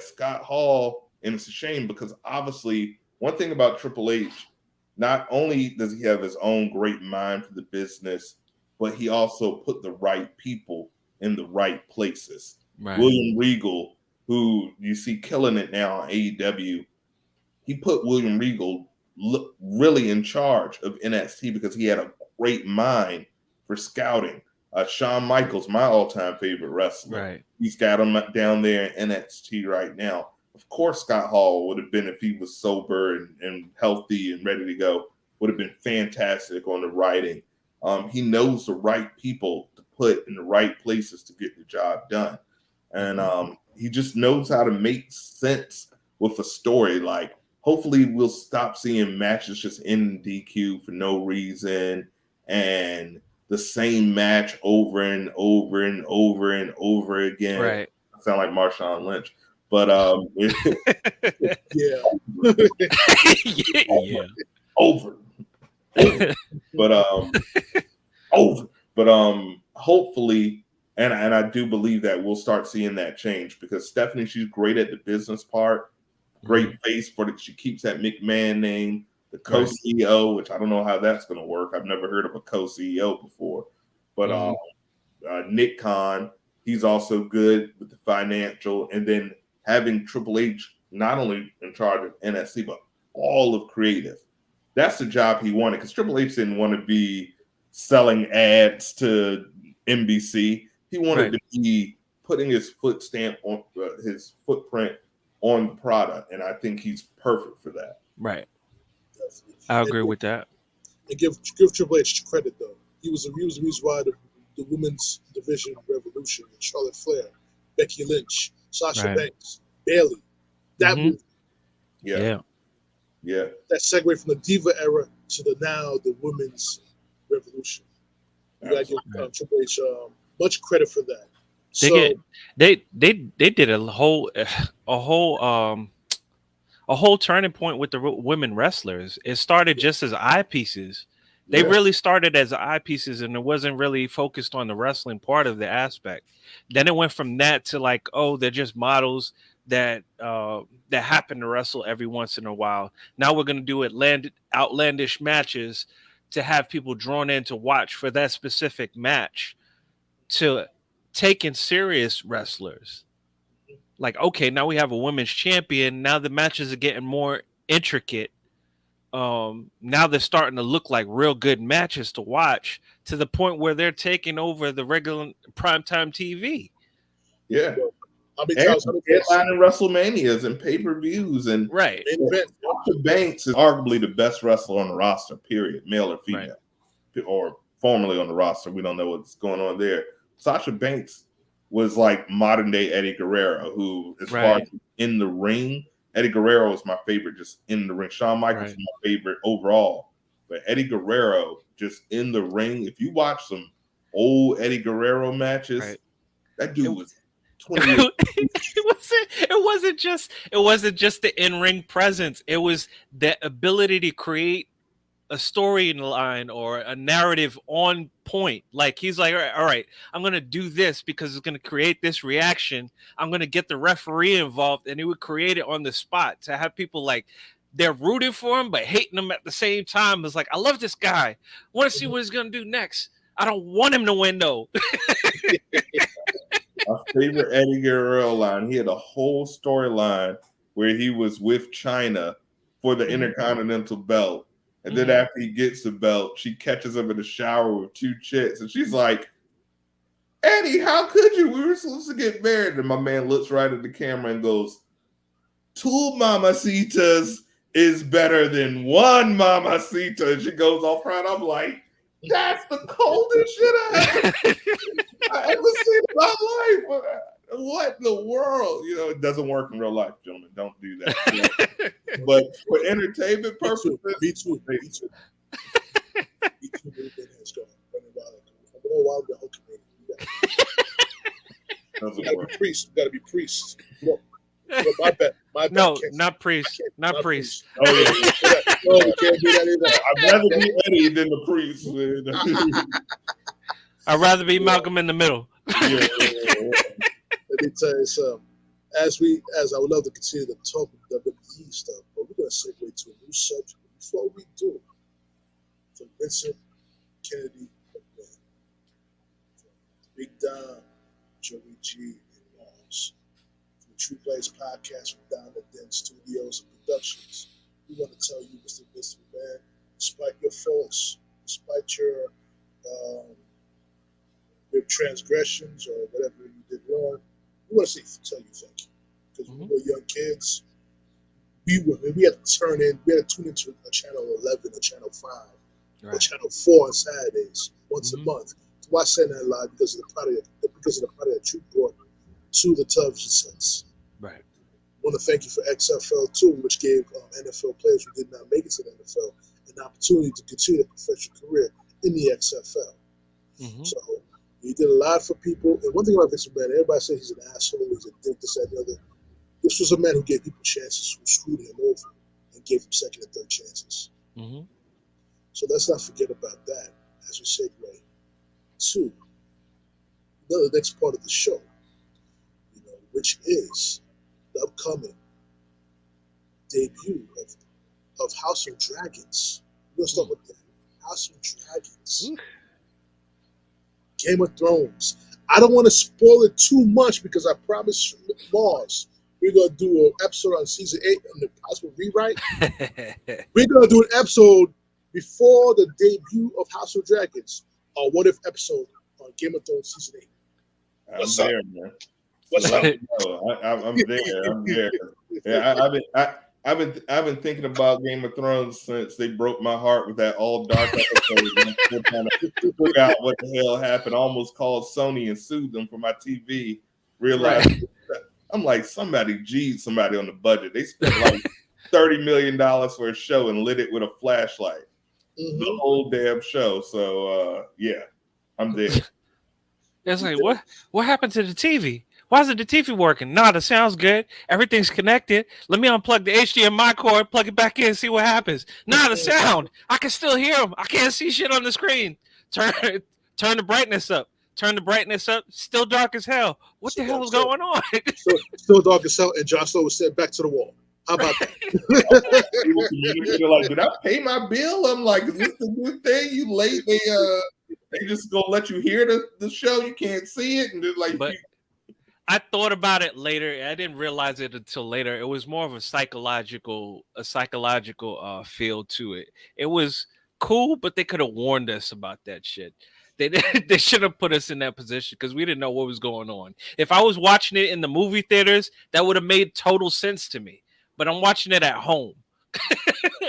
Scott Hall, and it's a shame because obviously one thing about Triple H, not only does he have his own great mind for the business, but he also put the right people in the right places. Right. William Regal, who you see killing it now on AEW, he put William Regal really in charge of NXT because he had a great mind for scouting. Shawn Michaels, my all-time favorite wrestler. Right. He's got him down there in NXT right now. Of course, Scott Hall would have been, if he was sober and healthy and ready to go, would have been fantastic on the writing. He knows the right people to put in the right places to get the job done. and he just knows how to make sense with a story. Like, hopefully, we'll stop seeing matches just in DQ for no reason and the same match over and over and over and over again. Right. I sound like Marshawn Lynch, but Yeah. Yeah. over. But over. But hopefully, and I do believe that we'll start seeing that change, because Stephanie, she's great at the business part, great face for it. She keeps that McMahon name, the co-CEO, which I don't know how that's going to work. I've never heard of a co-CEO before. But Nick Khan, he's also good with the financial, and then having Triple H not only in charge of NXT but all of creative. That's the job he wanted, because Triple H didn't want to be selling ads to NBC. He wanted to be putting his footprint on the product, and I think he's perfect for that. Right. I agree with that. And give Triple H credit, though. He was the reason why the women's division revolution with Charlotte Flair, Becky Lynch, Sasha Banks, Bayley. That movie. Yeah. That segue from the Diva era to the women's revolution. You gotta give Triple H much credit for that. They did a whole turning point with the women wrestlers. It started just as eyepieces. They really started as eyepieces, and it wasn't really focused on the wrestling part of the aspect. Then it went from that to like, oh, they're just models that happen to wrestle every once in a while. Now we're going to do outlandish matches to have people drawn in to watch for that specific match, to taking serious wrestlers. Like, okay, now we have a women's champion. Now the matches are getting more intricate. Now they're starting to look like real good matches to watch, to the point where they're taking over the regular primetime TV. Yeah. Headlining WrestleManias and pay-per-views and Sasha Banks is arguably the best wrestler on the roster, period, male or female, or formerly on the roster. We don't know what's going on there. Sasha Banks was like modern day Eddie Guerrero, who, as far as in the ring, Eddie Guerrero is my favorite just in the ring. Shawn Michaels is my favorite overall. But Eddie Guerrero just in the ring, if you watch some old Eddie Guerrero matches, that dude was 20 years. It wasn't just the in-ring presence. It was the ability to create a storyline or a narrative on point. Like, he's like, all right, I'm going to do this because it's going to create this reaction. I'm going to get the referee involved, and he would create it on the spot to have people like, they're rooting for him, but hating him at the same time. It's like, I love this guy. I want to see what he's going to do next. I don't want him to win, though. My favorite Eddie Guerrero line, he had a whole storyline where he was with China for the Intercontinental belt. And then after he gets the belt, she catches him in the shower with two chicks. And she's like, Eddie, how could you? We were supposed to get married. And my man looks right at the camera and goes, 2 mamacitas is better than 1 mamacita. And she goes off crying. I'm like, that's the coldest shit I ever seen in my life. What in the world? You know, it doesn't work in real life, gentlemen. Don't do that. But for entertainment purposes, me too. Priests. We gotta be priests. My bad. No, not priest. Not priest. Oh, yeah. No, we can't do that either. I'd rather be Eddie than the priest. I'd rather be Malcolm in the middle. Yeah. Let me tell you something. As I would love to continue to talk about WWE stuff, but we're gonna segue to a new subject. Before we do, from Vincent Kennedy McMahon, from Big Don, JoeyG, and Mars, from the TruPlayaz podcast from Down the Den Studios and Productions. We want to tell you, Mr. Vincent McMahon, despite your faults, despite your transgressions or whatever you did wrong, we want to tell you thank you. Because when we were young kids, we had to tune into a channel 11, a channel 5, or channel 4 on Saturdays, once a month, to watch Saturday Night Live because of the product that Truth brought to the television sets. Right. I want to thank you for XFL too, which gave NFL players who did not make it to the NFL an opportunity to continue their professional career in the XFL. Mm-hmm. So he did a lot for people. And one thing about Vince McMahon, everybody says he's an asshole, he's a dick, this, that, and the other. This was a man who gave people chances, who screwed him over and gave him second and third chances. Mm-hmm. So let's not forget about that as we segue to the next part of the show, which is the upcoming debut of House of Dragons. We're going to start with that. House of Dragons. Game of Thrones. I don't want to spoil it too much because I promised Mars we're going to do an episode on season 8 on the possible rewrite. We're going to do an episode before the debut of House of Dragons. A what if episode on Game of Thrones season 8. What's up, man? What's up? I'm there. I'm there. Yeah, I've been thinking about Game of Thrones since they broke my heart with that all dark episode. And I'm trying to figure out what the hell happened. I almost called Sony and sued them for my TV. Realized I'm like, somebody G'd somebody on the budget. They spent like $30 million for a show and lit it with a flashlight. Mm-hmm. The whole damn show. So yeah, I'm there. It's like, what happened to the TV? Why isn't the TV working? Nah, the sound's good. Everything's connected. Let me unplug the HDMI cord, plug it back in, see what happens. Nah, the sound. I can still hear them. I can't see shit on the screen. Turn the brightness up. Turn the brightness up. Still dark as hell. What the hell is going on? Still dark as hell, and Jon Snow was sent back to the wall. How about that? You're like, did I pay my bill? I'm like, is this the new thing? You late? They just gonna let you hear the show. You can't see it, and they're like. But I thought about it later. I didn't realize it until later. It was more of a psychological feel to it. It was cool, but they could have warned us about that shit. They should have put us in that position because we didn't know what was going on. If I was watching it in the movie theaters, that would have made total sense to me. But I'm watching it at home.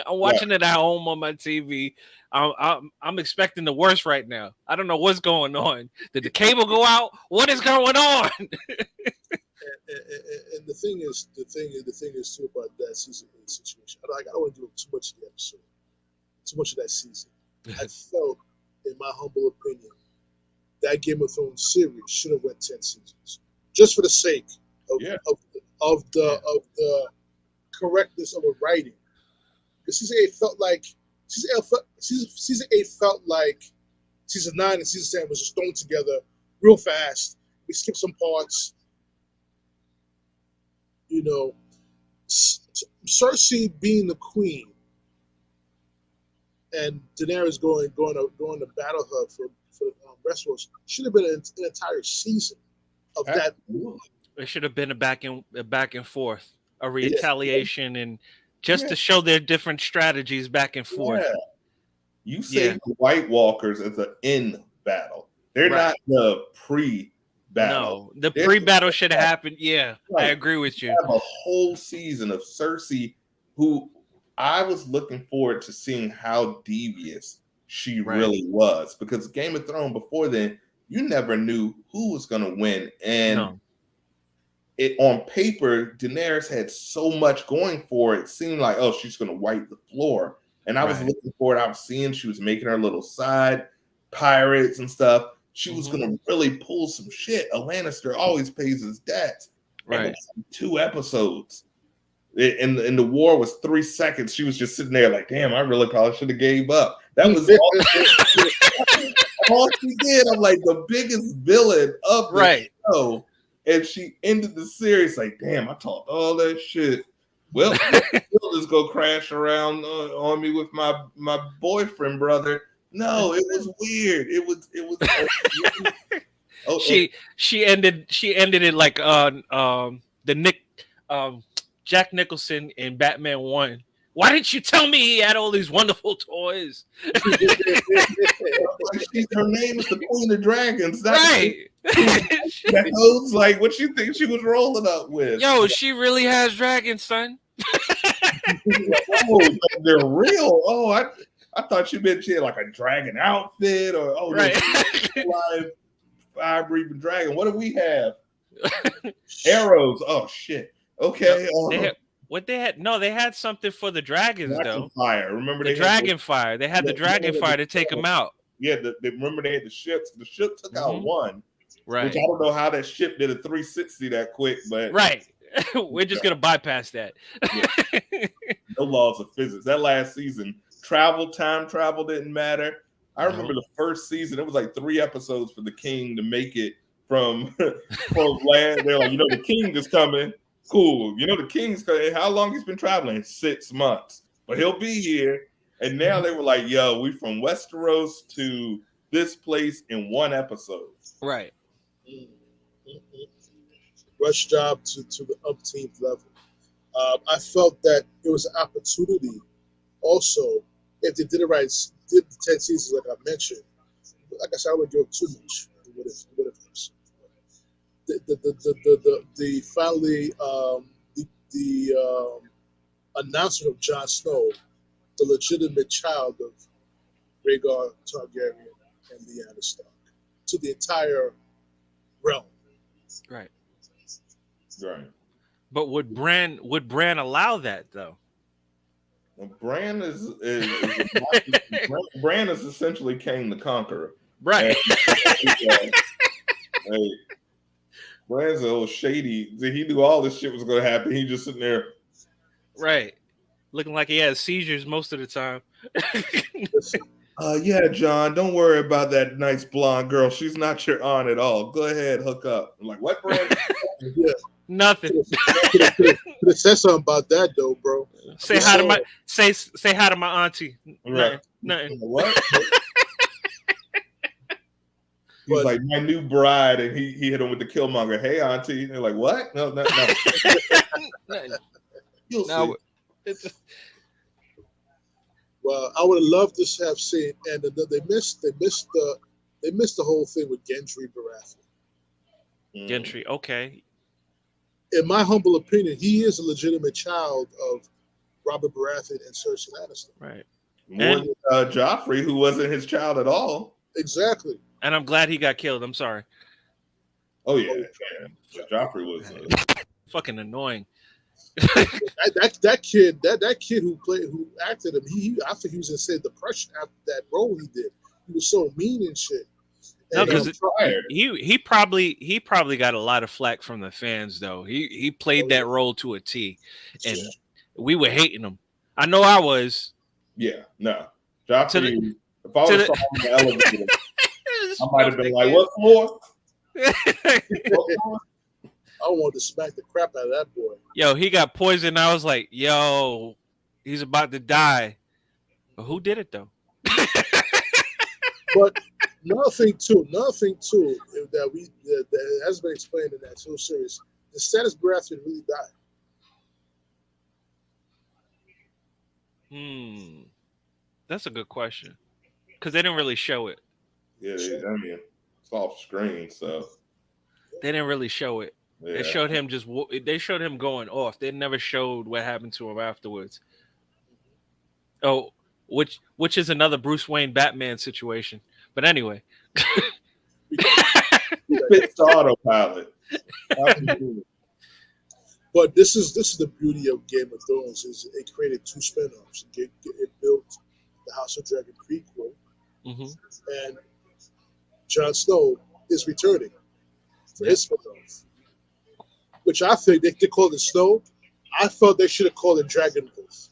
I'm watching it at home on my TV. I'm expecting the worst right now. I don't know what's going on. Did the cable go out? What is going on? And the thing is too about that season 8 situation. I don't want to do too much of the episode, too much of that season. I felt, in my humble opinion, that Game of Thrones series should have went 10 seasons, just for the sake of the correctness of the writing. Because season 8 felt like season 9 and season 10 was just thrown together real fast. We skipped some parts. Cersei being the queen and Daenerys going to battle her for Westeros should have been an entire season of that. It should have been a back and forth, a retaliation, and just to show their different strategies back and forth. Yeah. You say the White Walkers as an in battle. They're not the pre-battle. No, the pre-battle should have happened. Yeah, I agree with you. Have a whole season of Cersei, who I was looking forward to seeing how devious she really was. Because Game of Thrones, before then, you never knew who was going to win. And it on paper, Daenerys had so much going for it. It seemed like, oh, she's going to wipe the floor. And I was looking forward. I was seeing she was making her little side pirates and stuff. She was going to really pull some shit. A Lannister always pays his debts. Right. 2 episodes. And the war was 3 seconds. She was just sitting there like, damn, I really probably should have gave up. That was all she did. I'm like, the biggest villain of the show. And she ended the series like, damn, I talked all that shit. Well, we'll just go crash around on me with my boyfriend, brother. No, it was weird. It was. She ended it like Jack Nicholson in Batman 1. Why didn't you tell me he had all these wonderful toys? Her name is the Queen of Dragons. That knows like what you think she was rolling up with. Yo, she really has dragons, son. Oh, they're real. Oh, I thought you meant she had like a dragon outfit or live fire breathing dragon. What do we have? Arrows. Oh shit. Okay. They had something for the dragons though. Fire. Remember The they dragon fire. They had the dragon fire to take them out. Yeah, remember they had the ships. The ship took out one. Right. Which I don't know how that ship did a 360 that quick, but right. We're just gonna bypass that. Yeah. No laws of physics. That last season, time travel didn't matter. I remember the first season, it was like 3 episodes for the king to make it from land. They're like, the king is coming. Cool. The king's coming. How long he's been traveling? 6 months. But he'll be here. And now they were like, yo, we from Westeros to this place in 1 episode. Right. Rush job to the umpteenth level. I felt that it was an opportunity also, if they did it right, did the 10 seasons like I mentioned. Like I said, I wouldn't give too much. What if the finally the announcement of Jon Snow, the legitimate child of Rhaegar Targaryen and Lyanna Stark, to the entire realm. Right. Right. But would Bran allow that though? Well, Bran is Bran is essentially King the Conqueror. Right. Hey, Bran's a little shady. He knew all this shit was going to happen. He just sitting there. Right. Looking like he has seizures most of the time. Yeah, John, don't worry about that nice blonde girl. She's not your aunt at all. Go ahead, hook up. I'm like, what, Bran? Yeah. Nothing. Could have said something about that though, bro. Say hi to my say hi to my auntie. Right. Nothing. What? He's like, my new bride, and he hit him with the Killmonger. Hey, auntie. And they're like, what? No. You'll see. Well, I would have loved to have seen, and they missed the whole thing with Gendry Baratheon. Gendry, okay. In my humble opinion, he is a legitimate child of Robert Baratheon and Cersei Lannister. Right. More than Joffrey, who wasn't his child at all. Exactly. And I'm glad he got killed. I'm sorry. Oh yeah. Joffrey was fucking annoying. that kid who acted him, I think he was in say depression after that role he did. He was so mean and shit. No, because he probably got a lot of flack from the fans though. He played that role to a T, and we were hating him. I know I was. Yeah, no. Joffrey. If I was on the elevator, I might have been like, "What for?" I wanted to smack the crap out of that boy. Yo, he got poisoned. I was like, yo, he's about to die. But who did it though? But another thing too, that has been explained in that whole series, the Stannis Baratheon really died. That's a good question. Because they didn't really show it. Yeah, I mean, it's off screen, so they didn't really show it. Yeah. They showed him going off. They never showed what happened to him afterwards. Oh, which is another Bruce Wayne Batman situation. But anyway, it's autopilot. But this is the beauty of Game of Thrones is it created 2 spinoffs. It built the House of Dragon prequel, and Jon Snow is returning for his spinoff, which I think they called it Snow. I felt they should have called it Dragon Wolf.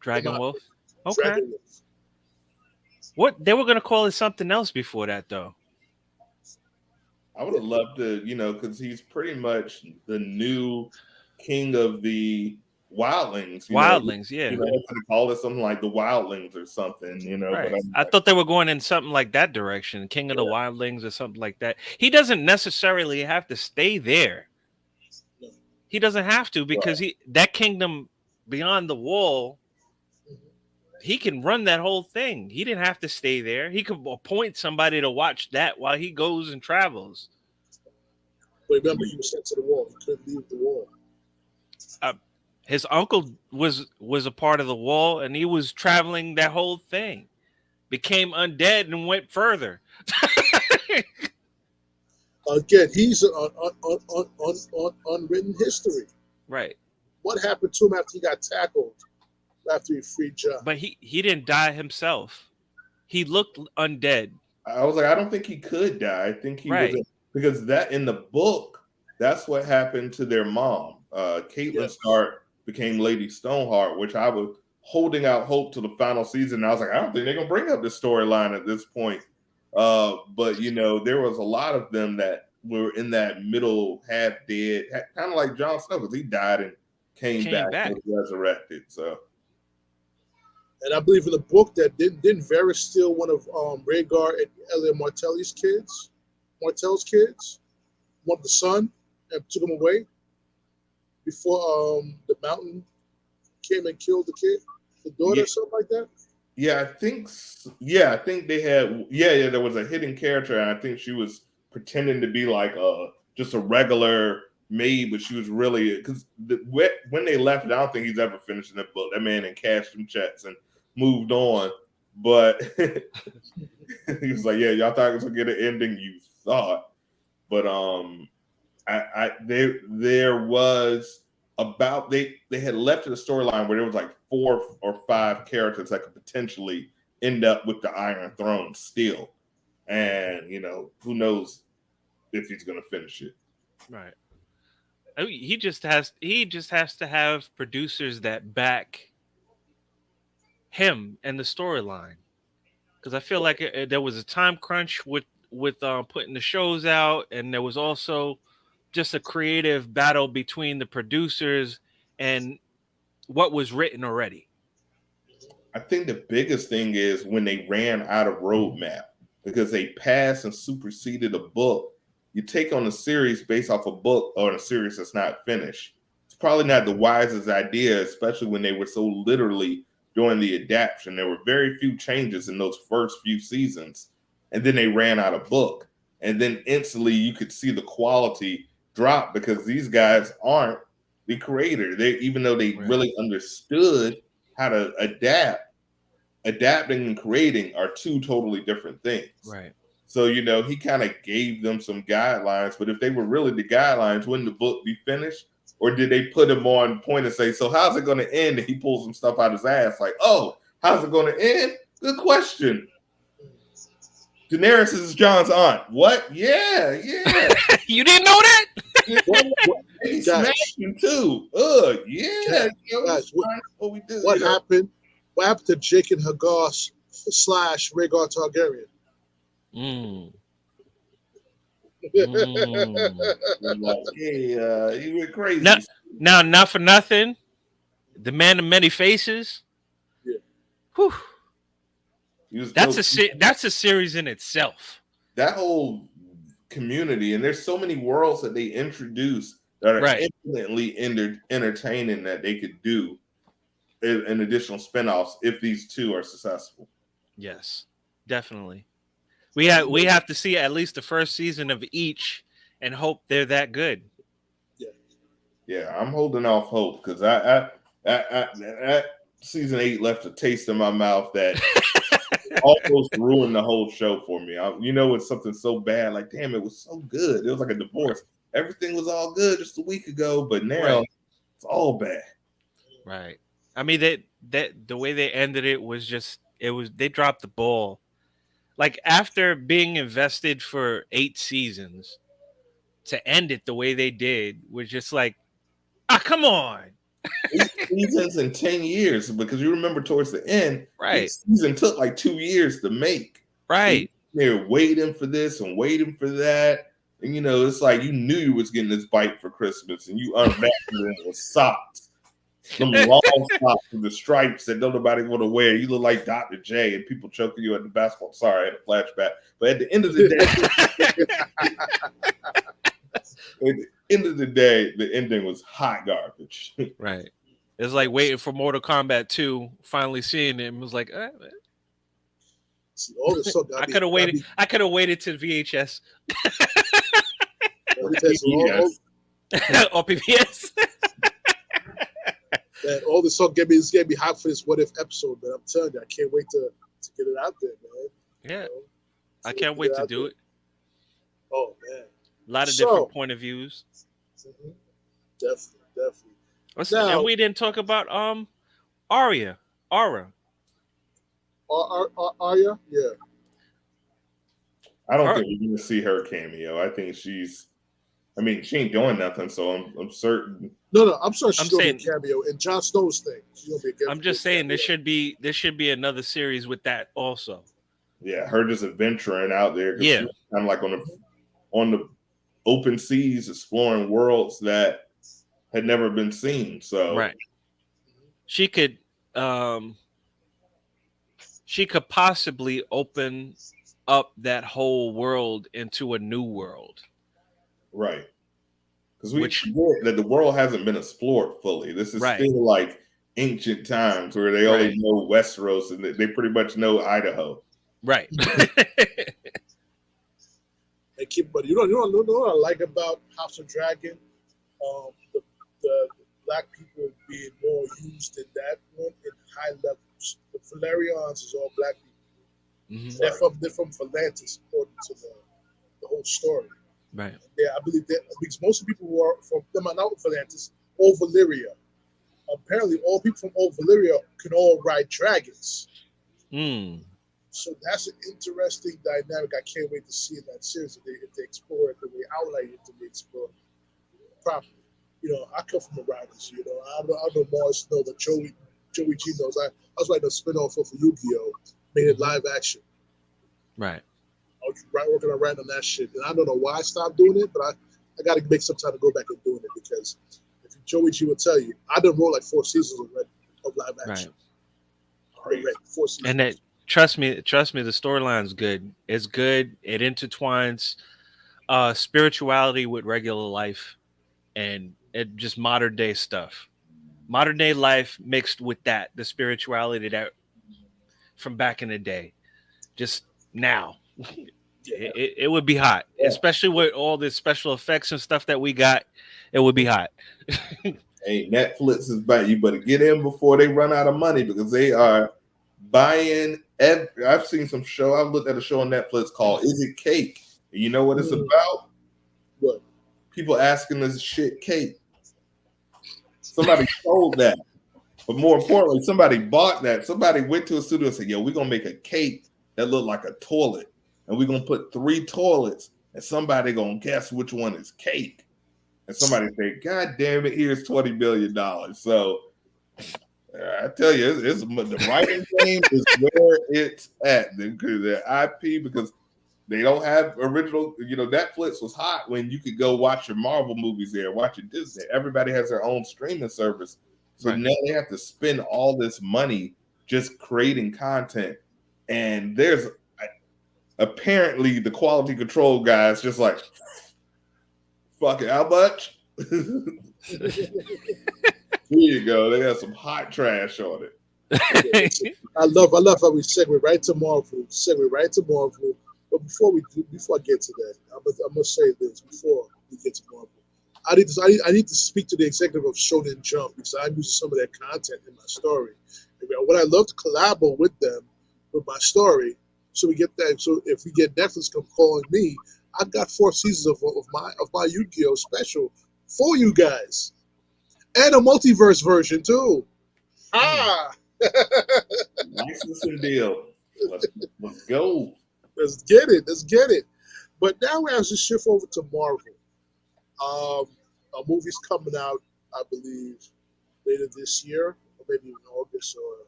Dragon Wolf. Okay. Dragon Wolf. What they were going to call it something else before that, though. I would have loved to, because he's pretty much the new king of the wildlings. Wildlings, yeah. They could have called it something like the wildlings or something, Right. But I thought they were going in something like that direction, king of the wildlings or something like that. He doesn't necessarily have to stay there. No. He doesn't have to because that kingdom beyond the wall, he can run that whole thing. He didn't have to stay there. He could appoint somebody to watch that while he goes and travels. But remember, he was sent to the wall. He couldn't leave the wall. His uncle was a part of the wall, and he was traveling that whole thing. Became undead and went further. Again, he's an unwritten history. Right. What happened to him after he got tackled? After he freed John? But he didn't die himself. He looked undead. I was like, I don't think he could die. I think he Right. was because that in the book, that's what happened to their mom. Caitlin Stark became Lady Stoneheart, which I was holding out hope to the final season. And I was like, I don't think they're gonna bring up this storyline at this point. But you know, there was a lot of them that were in that middle half dead, kind of like Jon Snow, because he died and came back and was resurrected. So. And I believe in the book that didn't Varys steal one of Rhaegar and Elia Martell's kids, one of the son, and took him away before the mountain came and killed the kid, the daughter, or something like that. Yeah, I think they had. Yeah, there was a hidden character, and I think she was pretending to be like just a regular maid, but she was really because when they left, I don't think he's ever finished in the book. That man and cashed them checks and moved on, but he was like, "Yeah, y'all thought it was gonna get an ending, you thought." But there was about they had left the storyline where there was like 4 or 5 characters that could potentially end up with the Iron Throne still, and you know who knows if he's gonna finish it. Right. I mean, he just has to have producers that back him and the storyline, because I feel like there was a time crunch with putting the shows out, and there was also just a creative battle between the producers and what was written already. I think the biggest thing is when they ran out of roadmap because they passed and superseded a book. You take on a series based off a book or a series that's not finished. It's probably not the wisest idea, especially when they were so literally doing the adaptation. There were very few changes in those first few seasons, and then they ran out of book. And then instantly you could see the quality drop because these guys aren't the creator. Even though they really understood how to adapt, adapting and creating are 2 totally different things. Right. So, you know, he kind of gave them some guidelines, but if they were really the guidelines, wouldn't the book be finished? Or did they put him on point and say, so how's it going to end? And he pulls some stuff out his ass like, oh, how's it going to end? Good question. Daenerys is John's aunt. What? Yeah. You didn't know that? He smashed him too. Yeah. Guys, what we did. What happened? What happened to Jake and Hagar / Rhaegar Targaryen? He went crazy. Now, not for nothing, the man of many faces. Yeah. Whew. That's a series in itself. That whole community, and there's so many worlds that they introduce that are infinitely entertaining that they could do in additional spinoffs if these 2 are successful. Yes, definitely. We have to see at least the first season of each and hope they're that good. Yeah, I'm holding off hope because that season 8 left a taste in my mouth that almost ruined the whole show for me. It's something so bad. Like, damn, it was so good. It was like a divorce. Everything was all good just a week ago, but now it's all bad. Right. I mean, that the way they ended it was they dropped the ball. Like, after being invested for 8 seasons, to end it the way they did was just like, come on. 8 seasons in 10 years, because you remember towards the end, each season took like 2 years to make. Right. So they were waiting for this and waiting for that. And, it's like you knew you was getting this bite for Christmas, and you unwrapped it with socks. Some long socks with the stripes that nobody want to wear. You look like Dr. J, and people choking you at the basketball. Sorry, I had a flashback. But at the end of the day, the ending was hot garbage. Right. It's like waiting for Mortal Kombat 2, finally seeing it, and was like, I could have waited. I could have waited to VHS or PBS. Man, all this song is gonna be hot for this What If episode, man. I'm telling you, I can't wait to get it out there, man. Yeah, I can't wait to do it. Oh man, A lot of So, different point of views. mhm, definitely. And Now, we didn't talk about Aria. Aura. Arya, yeah. I don't Ar- think we're gonna see her cameo. I think I mean, she ain't doing nothing, so I'm certain. No, I'm sorry, I'm she's gonna be a saying cameo in Jon Snow's thing. She's gonna be a I'm just saying cameo. there should be another series with that also. Yeah, her just adventuring out there because Yeah. she's kind of like on the open seas, exploring worlds that had never been seen. So Right. She could possibly open up that whole world into a new world. right, because we Which forget that the world hasn't been explored fully. This is right. still like ancient times where they only Right. know Westeros and they pretty much know Idaho. Right. But you know what I like about House of Dragon? The black people being more used in that one in high levels. The Valerians is all black people. Mhm. They're from Volantis, according to the whole story. Right. Yeah, I believe that because most of the people who are from them are not Volantis or Valyria. Apparently, all people from old Valyria can all ride dragons. Mm. So that's an interesting dynamic. I can't wait to see in that series if they explore it the way I would like it to be explored properly. You know, I come from the writers. You know, I know Morris know that JoeyG knows. I was writing a spinoff of Yu-Gi-Oh, made it live action. Right. I was working on writing on that shit, and I don't know why I stopped doing it, but I got to make some time to go back and doing it because if JoeyG will tell you, I done wrote like 4 seasons of live action. Right. 4 seasons. And that trust me, the storyline's good. It's good. It intertwines spirituality with regular life and it just modern day stuff. Modern day life mixed with the spirituality that from back in the day. Just now. Yeah. It would be hot. Yeah. Especially with all the special effects and stuff that we got. It would be hot. Hey, Netflix is buying. You better get in before they run out of money because they are buying. I've seen some show. I've looked at a show on Netflix called "Is It Cake?" And you know what it's about? What? People asking this shit cake. Somebody sold that, but more importantly, somebody bought that. Somebody went to a studio and said, "Yo, we're gonna make a cake that look like a toilet, and we're gonna put 3 toilets, and somebody gonna guess which one is cake." And somebody say, "God damn it, here's $20 million." So I tell you, it's the writing game is where it's at. The IP, because they don't have original. You know, Netflix was hot when you could go watch your Marvel movies there, watch your Disney. Everybody has their own streaming service, so Right. now they have to spend all this money just creating content. And there's apparently the quality control guys just like, fuck it, how much? Here you go. They got some hot trash on it. I love how we segue right to Marvel. But before I get to that, I must say this before we get to Marvel. I need to speak to the executive of Shonen Jump because I'm using some of their content in my story. What I love to collaborate with them with my story, so we get that. So if we get Netflix come calling me, I've got 4 seasons of my Yu-Gi-Oh special for you guys, and a multiverse version too. Licensing deal. Let's go. Let's get it. But now we have to shift over to Marvel. A movie's coming out, I believe, later this year, or maybe in August, or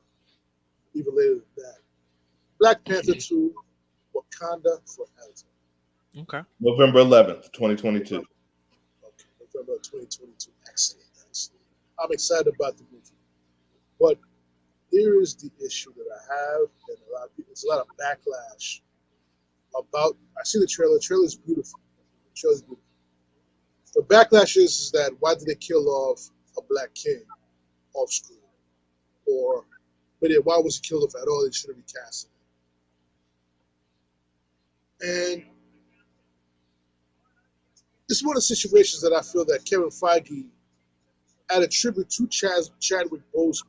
even later than that. Black Panther 2, Wakanda Forever. Okay. November 11th, 2022. Okay, November 2022. Excellent. I'm excited about the movie. But here is the issue that I have, and there's a lot of backlash about. I see the trailer. The trailer is beautiful. The backlash is that why did they kill off a black king off screen? But why was he killed off at all? They shouldn't be casting. And it's one of the situations that I feel that Kevin Feige, at a tribute to Chadwick Boseman,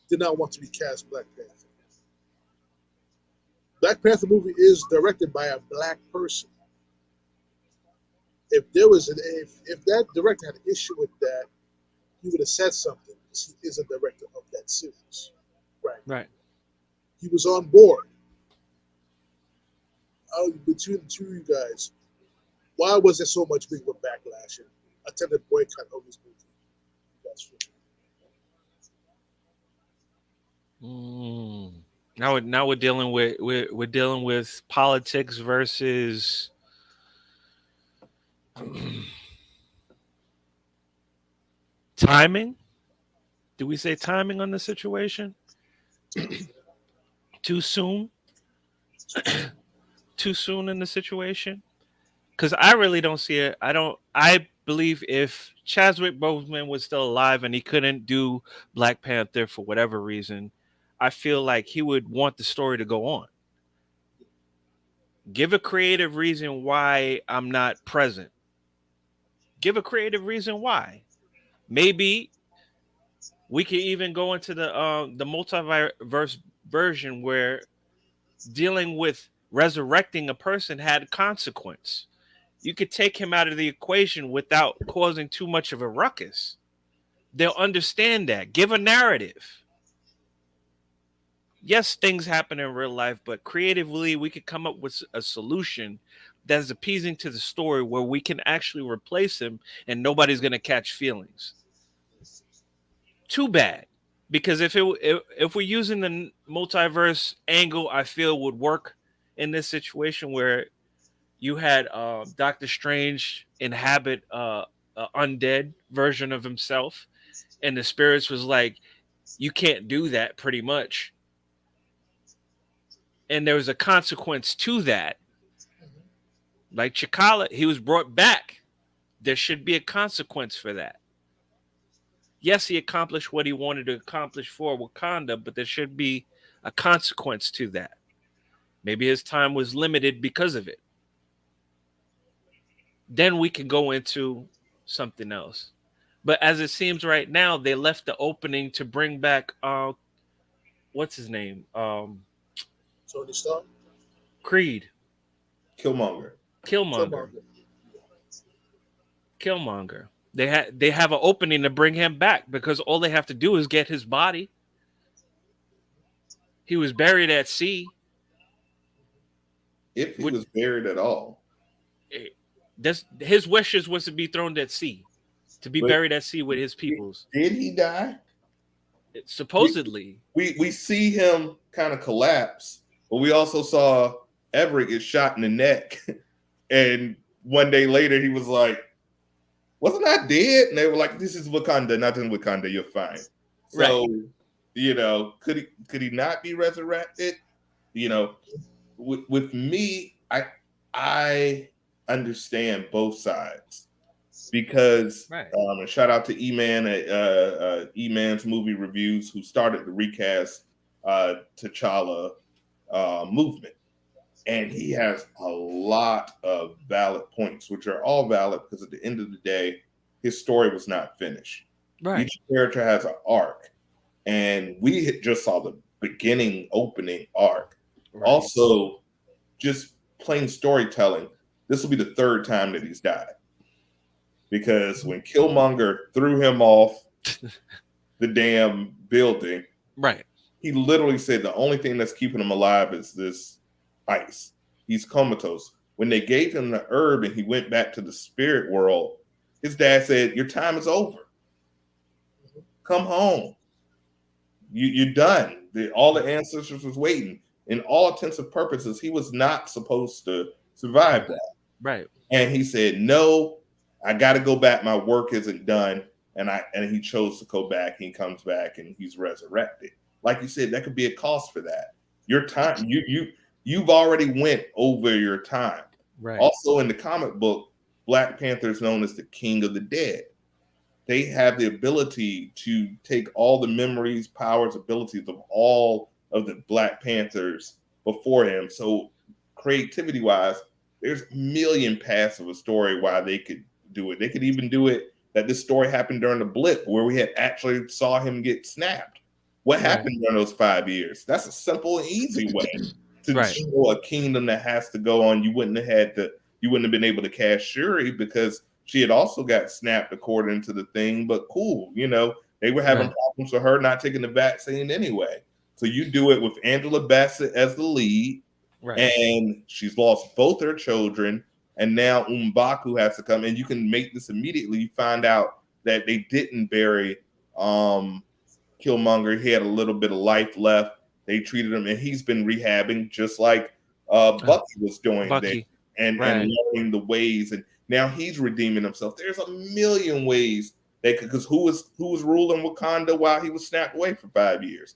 did not want to be cast Black Panther. Black Panther movie is directed by a black person. If there was if that director had an issue with that, he would have said something because he is a director of that series. Right. Right. He was on board. Between the two of you guys, why was there so much big of a backlash and attempted boycott of this movie? That's true. Now we're dealing with we're dealing with politics versus timing. Do we say timing on the situation? Too soon? Too soon in the situation? Because I really don't see it. I believe if Chadwick Boseman was still alive and he couldn't do Black Panther for whatever reason, I feel like he would want the story to go on. Give a creative reason why I'm not present. Give a creative reason why. Maybe we could even go into the multiverse version where dealing with resurrecting a person had consequence. You could take him out of the equation without causing too much of a ruckus. They'll understand that. Give a narrative. Yes, things happen in real life, but creatively, we could come up with a solution that's appeasing to the story where we can actually replace him and nobody's going to catch feelings. Too bad. Because if we're using the multiverse angle, I feel would work in this situation where you had Doctor Strange inhabit an undead version of himself, and the spirits was like, you can't do that, pretty much. And there was a consequence to that. Like Chikala, he was brought back. There should be a consequence for that. Yes, he accomplished what he wanted to accomplish for Wakanda, but there should be a consequence to that. Maybe his time was limited because of it. Then we can go into something else. But as it seems right now, they left the opening to bring back what's his name? Tony Stark? Creed. Killmonger. They have an opening to bring him back because all they have to do is get his body. He was buried at sea. If he was buried at all. His wishes was to be thrown at sea, to be buried at sea with his peoples. Did he die? Supposedly. We see him kind of collapse, but we also saw Everett get shot in the neck. And one day later, he was like, wasn't I dead? And they were like, this is Wakanda, not in Wakanda, you're fine. So, right. Could he not be resurrected? With me, I understand both sides because right. And shout out to E-Man at E-Man's Movie Reviews, who started the recast T'Challa movement. And he has a lot of valid points, which are all valid because at the end of the day, his story was not finished. Right. Each character has an arc. And we just saw the beginning opening arc. Right. Also, just plain storytelling, this will be the third time that he's died. Because when Killmonger threw him off the damn building, right, he literally said the only thing that's keeping him alive is this ice. He's comatose. When they gave him the herb and he went back to the spirit world, his dad said, your time is over. Come home. You're done. All the ancestors was waiting. In all intents and purposes, he was not supposed to survive that. Right. And he said, no, I got to go back. My work isn't done. And he chose to go back. He comes back and he's resurrected. Like you said, that could be a cost for that. Your time, you've already went over your time. Right. Also in the comic book, Black Panther is known as the King of the Dead. They have the ability to take all the memories, powers, abilities of all of the Black Panthers before him. So creativity-wise, there's a million paths of a story why they could do it. They could even do it that this story happened during the blip where we had actually saw him get snapped. What happened during those 5 years? That's a simple and easy way. to Right. show a kingdom that has to go on. You wouldn't have been able to cast Shuri because she had also got snapped according to the thing. But cool, they were having Right. problems with her not taking the vaccine anyway. So you do it with Angela Bassett as the lead, Right. and she's lost both her children, and now M'Baku has to come, and you can make this immediately. You find out that they didn't bury Killmonger. He had a little bit of life left. They treated him, and he's been rehabbing just like Bucky was doing Bucky. there, and learning the ways. And now he's redeeming himself. There's a million ways they could, because who was ruling Wakanda while he was snapped away for 5 years?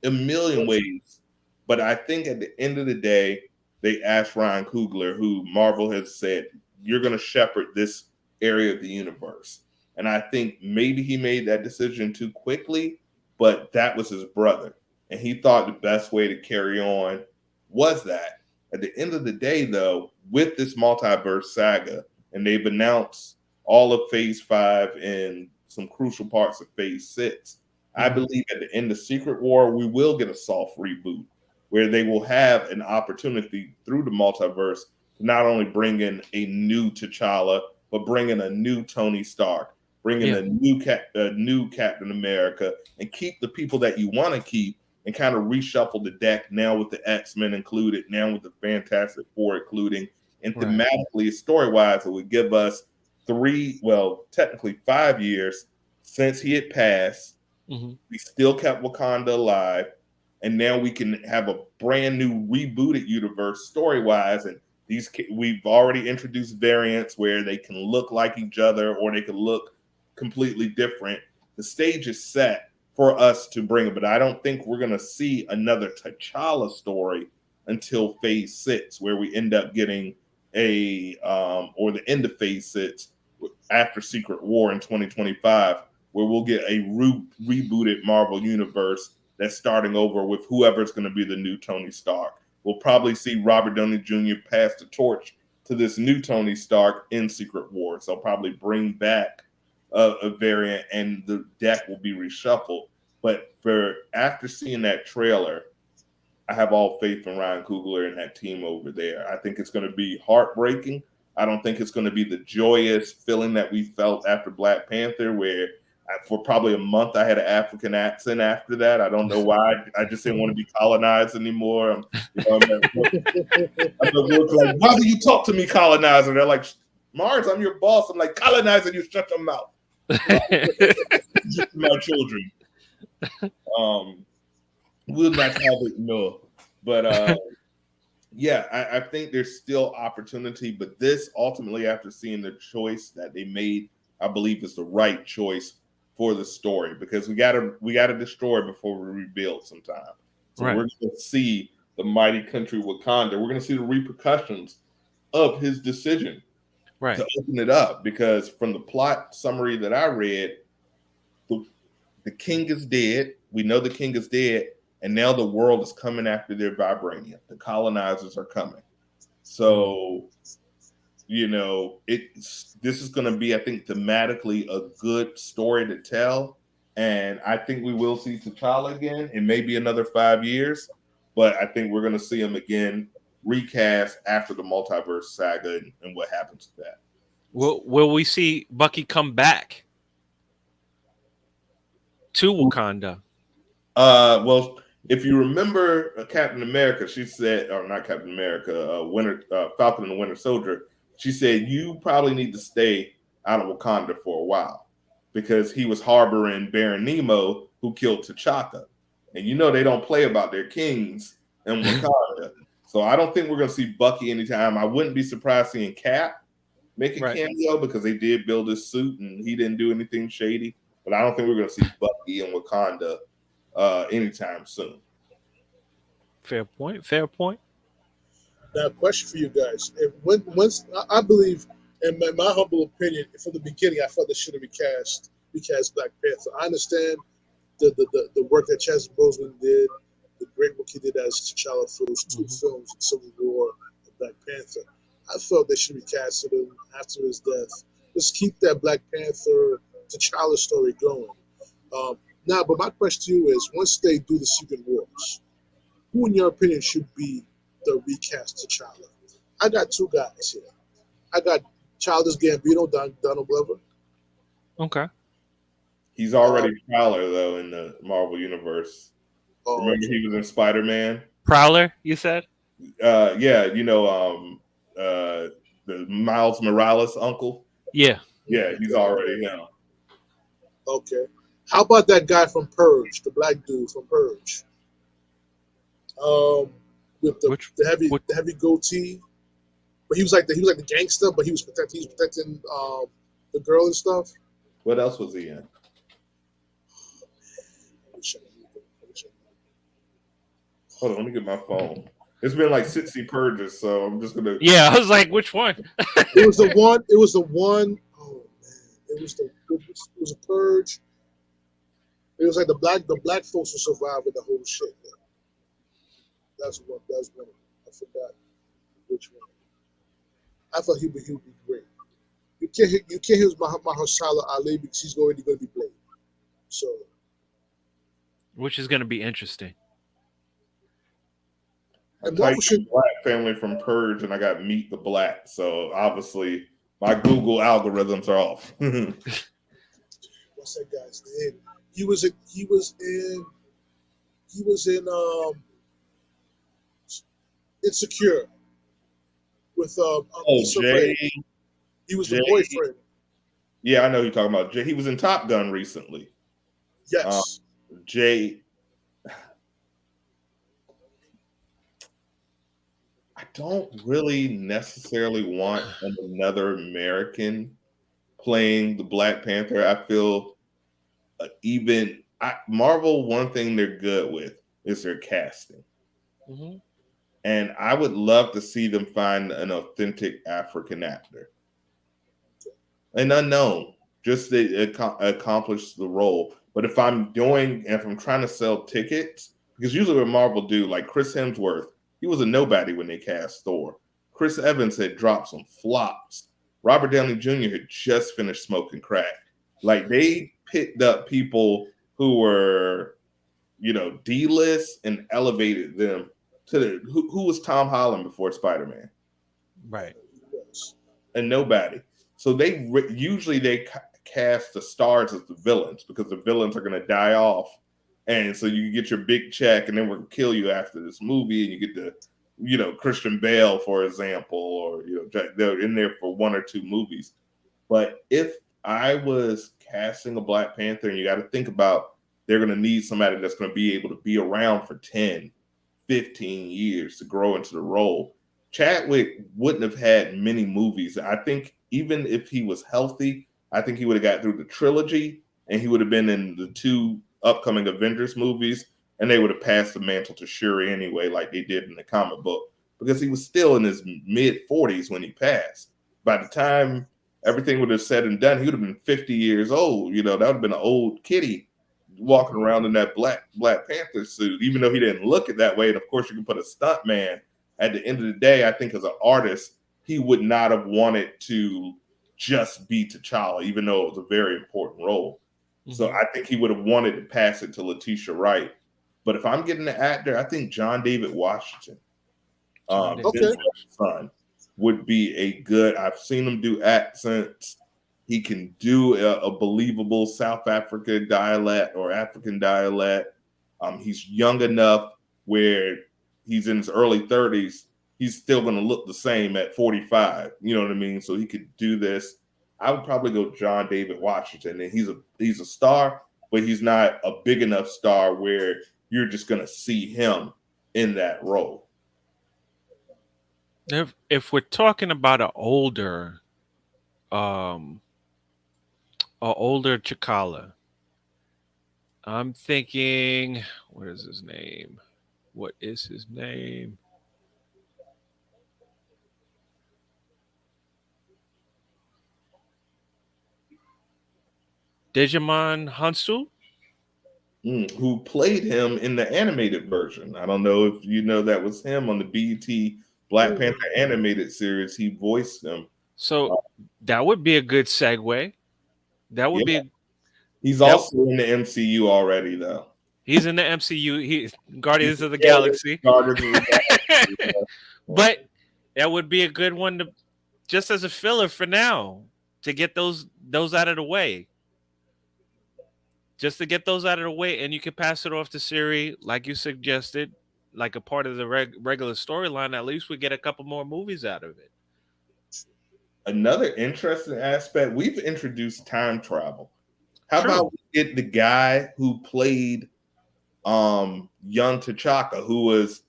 A million ways. But I think at the end of the day, they asked Ryan Coogler, who Marvel has said, you're going to shepherd this area of the universe. And I think maybe he made that decision too quickly, but that was his brother. And he thought the best way to carry on was that. At the end of the day, though, with this multiverse saga, and they've announced all of Phase 5 and some crucial parts of Phase 6, I believe at the end of Secret War, we will get a soft reboot where they will have an opportunity through the multiverse to not only bring in a new T'Challa, but bring in a new Tony Stark, bring in a new Captain America, and keep the people that you want to keep, and kind of reshuffle the deck now with the X-Men included, now with the Fantastic Four including, and thematically, story-wise, it would give us technically 5 years since he had passed. We still kept Wakanda alive, and now we can have a brand new rebooted universe story-wise. And we've already introduced variants where they can look like each other or they can look completely different. The stage is set for us to bring it, but I don't think we're going to see another T'Challa story until Phase 6, where we end up getting or the end of Phase 6 after Secret War in 2025, where we'll get a rebooted Marvel universe that's starting over with whoever's going to be the new Tony Stark. We'll probably see Robert Downey Jr. pass the torch to this new Tony Stark in Secret War. So I'll probably bring back a variant, and the deck will be reshuffled. But after seeing that trailer, I have all faith in Ryan Coogler and that team over there. I think it's going to be heartbreaking. I don't think it's going to be the joyous feeling that we felt after Black Panther, where for probably a month I had an African accent after that. I don't know why. I just didn't want to be colonized anymore. I'm like, why do you talk to me, colonizer? They're like, Mars, I'm your boss. I'm like, colonizer, you shut your mouth. Just my children. We'll not have it, no. But I think there's still opportunity. But this, ultimately, after seeing the choice that they made, I believe is the right choice for the story, because we gotta destroy before we rebuild sometime. So we're gonna see the mighty country Wakanda. We're gonna see the repercussions of his decision to open it up, because from the plot summary that I read, the king is dead. We know the king is dead, and now the world is coming after their vibranium. The colonizers are coming. So this is going to be, I think, thematically a good story to tell. And I think we will see T'Challa again in maybe another 5 years. But I think we're going to see him again recast after the multiverse saga and what happens to that. Will we see Bucky come back to Wakanda? Well, if you remember Captain America, she said, or not Captain America, Falcon and the Winter Soldier, she said, you probably need to stay out of Wakanda for a while, because he was harboring Baron Nemo, who killed T'Chaka. And they don't play about their kings in Wakanda. So I don't think we're going to see Bucky anytime. I wouldn't be surprised seeing Cap make a cameo, because they did build his suit and he didn't do anything shady. But I don't think we're going to see Bucky in Wakanda anytime soon. Fair point. Now, question for you guys: once I believe, in my humble opinion, from the beginning, I felt they should have recast Black Panther. I understand the work that Chadwick Boseman did, the great work he did as T'Challa for those two films, Civil War and Black Panther. I felt they should recast him after his death. Just keep that Black Panther T'Challa story going. But my question to you is: once they do the Secret Wars, who, in your opinion, should be the recast T'Challa. I got two guys here. I got Childish Gambino, Donald Glover. Okay. He's already Prowler though in the Marvel universe. Remember Okay. he was in Spider-Man? Prowler, you said? Yeah, the Miles Morales uncle. Yeah. Yeah, he's already him. Okay. How about that guy from Purge, the black dude from Purge? With Which the heavy goatee. But he was like the gangster, but he was protecting the girl and stuff. What else was he in? Hold on, let me get my phone. It's been like 60 purges, so I'm just gonna. Yeah, I was like, which one? It was the one. It was the one. Oh man, it was a purge. It was like the black folks were surviving the whole shit. Man. That's one. I forgot which one. I thought he would be great. You can't use Mahershala Ali because he's already going to be Blade. So, Which is going to be interesting. and I Marvel should. Black family from Purge, and I got Meet the Black. So obviously, my Google algorithms are off. What's that guy's name? He was in Insecure with Jay. He was Jay. the boyfriend. Yeah, I know you're talking about Jay. He was in Top Gun recently. Yes. Jay. I don't really necessarily want another American playing the Black Panther. I feel Marvel, one thing they're good with is their casting. Mm-hmm. And I would love to see them find an authentic African actor. An unknown, just to accomplish the role. But if I'm trying to sell tickets, because usually what Marvel do, like Chris Hemsworth, he was a nobody when they cast Thor. Chris Evans had dropped some flops. Robert Downey Jr. had just finished smoking crack. Like they picked up people who were, D-list and elevated them to who was Tom Holland before Spider-Man? Right. And nobody. So they usually cast the stars as the villains because the villains are going to die off. And so you get your big check and then we're going to kill you after this movie. And you get the, Christian Bale, for example, or, they're in there for one or two movies. But if I was casting a Black Panther, and you got to think about, they're going to need somebody that's going to be able to be around for 10, 15 years to grow into the role. Chadwick wouldn't have had many movies. I think even if he was healthy, I think he would have got through the trilogy and he would have been in the two upcoming Avengers movies, and they would have passed the mantle to Shuri anyway, like they did in the comic book, because he was still in his mid-40s when he passed. By the time everything would have said and done, he would have been 50 years old. That would have been an old kitty walking around in that Black Panther suit, even though he didn't look it that way. And of course, you can put a stunt man. At the end of the day, I think as an artist, he would not have wanted to just be T'Challa, even though it was a very important role. Mm-hmm. So I think he would have wanted to pass it to Letitia Wright. But if I'm getting an actor, I think John David Washington, Vince's son, would be a good. I've seen him do accents. He can do a believable South African dialect or African dialect. He's young enough where he's in his early 30s. He's still going to look the same at 45. You know what I mean? So he could do this. I would probably go John David Washington. And he's a star, but he's not a big enough star where you're just going to see him in that role. If we're talking about an older T'Challa, I'm thinking, what is his name? Digimon Hansu? Who played him in the animated version. I don't know if you know that was him on the BET Black Panther animated series. He voiced him. So that would be a good segue. That would be. He's also in the MCU already, though. He's in the MCU. He Guardians of the Yeah, Galaxy. Guardians of the Galaxy, yeah. But that would be a good one to just as a filler for now to get those out of the way. Just to get those out of the way, and you can pass it off to Siri, like you suggested, like a part of the regular storyline. At least we get a couple more movies out of it. Another interesting aspect, we've introduced time travel. How True. about we get the guy who played young T'Chaka, who was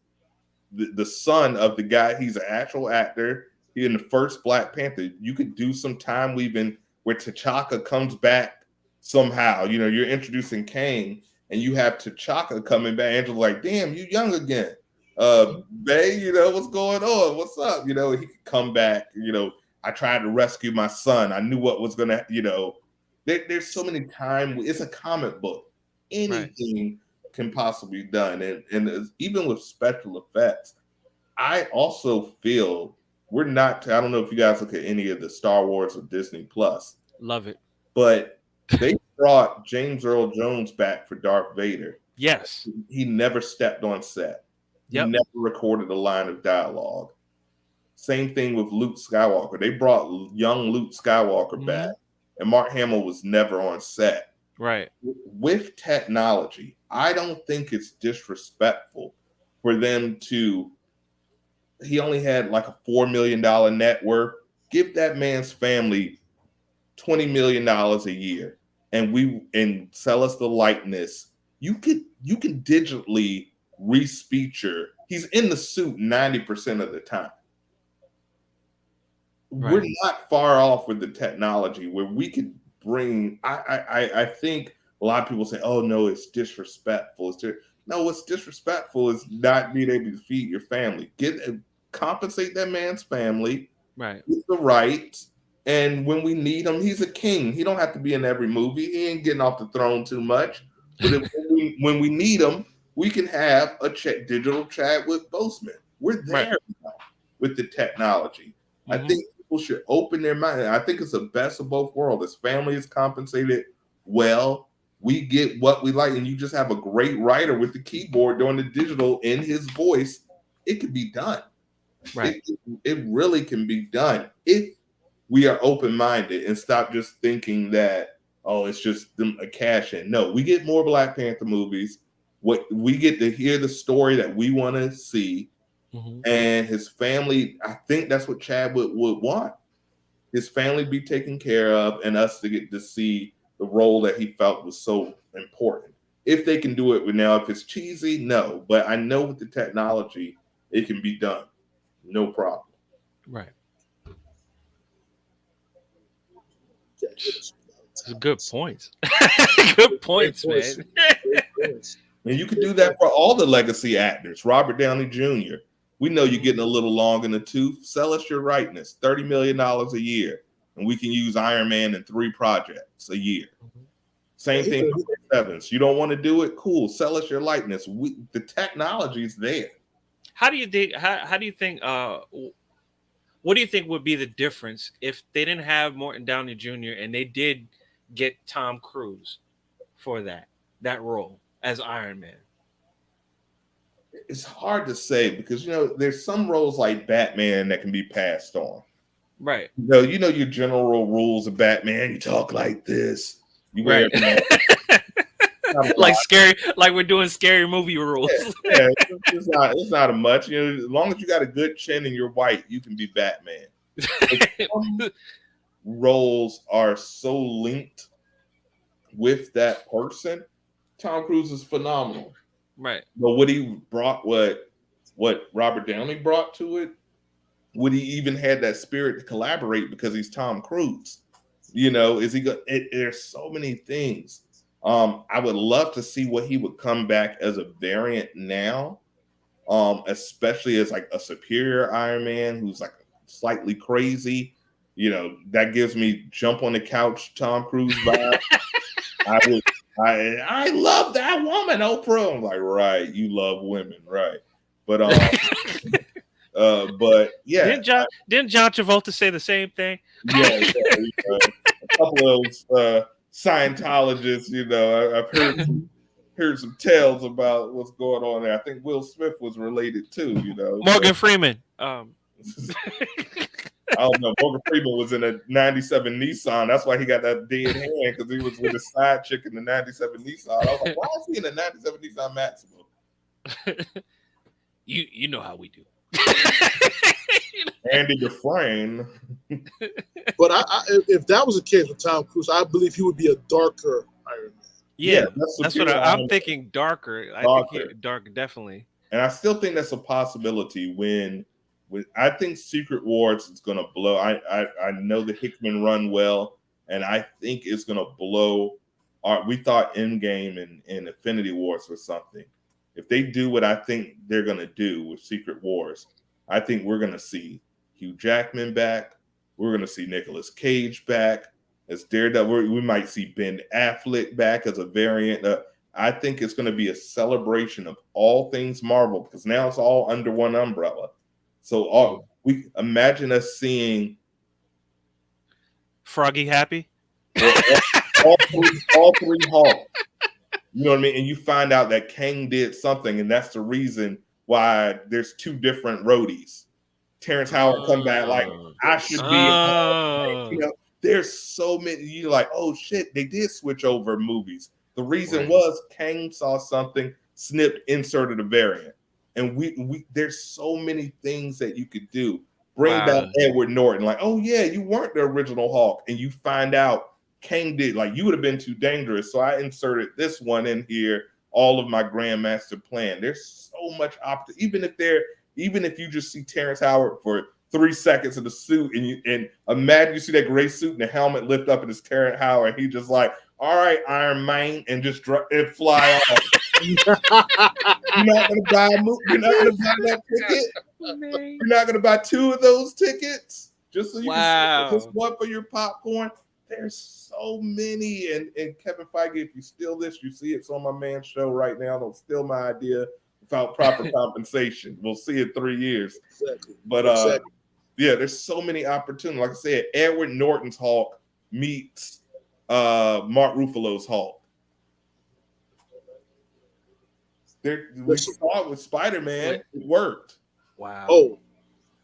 the son of the guy? He's an actual actor. He in the first Black Panther. You could do some time weaving where T'Chaka comes back somehow. You know, you're introducing Kang and you have T'Chaka coming back. Angela's like, damn, you young again. Bay, you know, what's going on? What's up? You know, he could come back. You know, I tried to rescue my son. I knew what was going to, you know, there's so many times. It's a comic book. Anything can possibly be done. And even with special effects, I also feel we're not, I don't know if you guys look at any of the Star Wars or Disney Plus. Love it. But they brought James Earl Jones back for Darth Vader. Yes. He never stepped on set. Yep. He never recorded a line of dialogue. Same thing with Luke Skywalker. They brought young Luke Skywalker back, and Mark Hamill was never on set. Right. With technology, I don't think it's disrespectful for them to, he only had like a $4 million net worth. Give that man's family $20 million a year and sell us the likeness. You can digitally re-speecher. He's in the suit 90% of the time. Right. We're not far off with the technology where we could bring. I think a lot of people say, "Oh no, it's disrespectful." No, what's disrespectful is not being able to feed your family. Compensate that man's family, right? With the rights, and when we need him, he's a king. He don't have to be in every movie. He ain't getting off the throne too much. But when we need him, we can have a digital Chadwick Boseman. We're there now with the technology. I think people should open their mind. I think it's the best of both worlds. His family is compensated well. We get what we like, and you just have a great writer with the keyboard doing the digital in his voice. It can be done. Right. It really can be done if we are open-minded and stop just thinking that, oh, it's just a cash in. No, we get more Black Panther movies. What we get to hear the story that we want to see. And his family, I think that's what Chadwick would want. His family be taken care of and us to get to see the role that he felt was so important. If they can do it now, if it's cheesy, no. But I know with the technology, it can be done. No problem. Right. It's a good point. Good points, man. And you can do that for all the legacy actors. Robert Downey Jr., we know you're getting a little long in the tooth. Sell us your rightness, $30 million a year. And we can use Iron Man in 3 projects a year. Same thing with Chris Evans. You don't want to do it? Cool. Sell us your likeness. The technology is there. How do you think, what do you think would be the difference if they didn't have Morton Downey Jr. and they did get Tom Cruise for that role as Iron Man? It's hard to say because, you know, there's some roles like Batman that can be passed on. Right. You know your general rules of Batman. You talk like this. You wear like scary, like we're doing scary movie rules. Yeah, it's not a much. You know, as long as you got a good chin and you're white, you can be Batman. Some roles are so linked with that person. Tom Cruise is phenomenal. Right. But what he brought, what Robert Downey brought to it, would he even had that spirit to collaborate because he's Tom Cruise? You know, is he good? There's so many things. I would love to see what he would come back as a variant now, especially as like a superior Iron Man who's like slightly crazy. You know, that gives me jump on the couch Tom Cruise vibe. I love that woman, Oprah. I'm like, right, you love women, right? But but yeah, didn't John Travolta say the same thing? Yeah, a couple of those Scientologists, you know, I've heard some tales about what's going on there. I think Will Smith was related too, you know. Morgan Freeman. I don't know. Morgan Freeman was in a 97 Nissan. That's why he got that dead hand, because he was with his side chick in the 97 Nissan. I was like, why is he in a 97 Nissan Maxima? You know how we do. Andy Dufresne. But if that was the case with Tom Cruise, I believe he would be a darker Iron Man. Yeah, that's what I'm thinking. Darker. I think darker, definitely. And I still think that's a possibility when I think Secret Wars is going to blow. I know the Hickman run well, and I think it's going to blow. We thought Endgame and Infinity Wars was something. If they do what I think they're going to do with Secret Wars, I think we're going to see Hugh Jackman back. We're going to see Nicolas Cage back as Daredevil. We might see Ben Affleck back as a variant. I think it's going to be a celebration of all things Marvel, because now it's all under one umbrella. So we imagine us seeing Froggy Happy, all three Hulk. You know what I mean? And you find out that Kang did something, and that's the reason why there's two different roadies. Terrence Howard come back like, I should be. You know, there's so many. You're like, oh shit, they did switch over movies. The reason was Kang saw something, snipped, inserted a variant. And we there's so many things that you could do. Bring back Edward Norton, like, oh yeah, you weren't the original Hulk, and you find out Kang did, like, you would have been too dangerous, so I inserted this one in here, all of my Grandmaster plan. There's so much even if you just see Terrence Howard for 3 seconds in the suit, and imagine you see that gray suit and the helmet lift up, and it's Terrence Howard, he just like, all right, Iron Man, and just fly off. You're not gonna buy that ticket. You're not gonna buy 2 of those tickets just so you can just one for your popcorn. There's so many, and Kevin Feige, if you steal this, you see it's on my man's show right now. Don't steal my idea without proper compensation. We'll see in 3 years. Exactly. But yeah, there's so many opportunities. Like I said, Edward Norton's Hulk meets Mark Ruffalo's Hulk. We saw it with Spider-Man. It worked. Wow. Oh,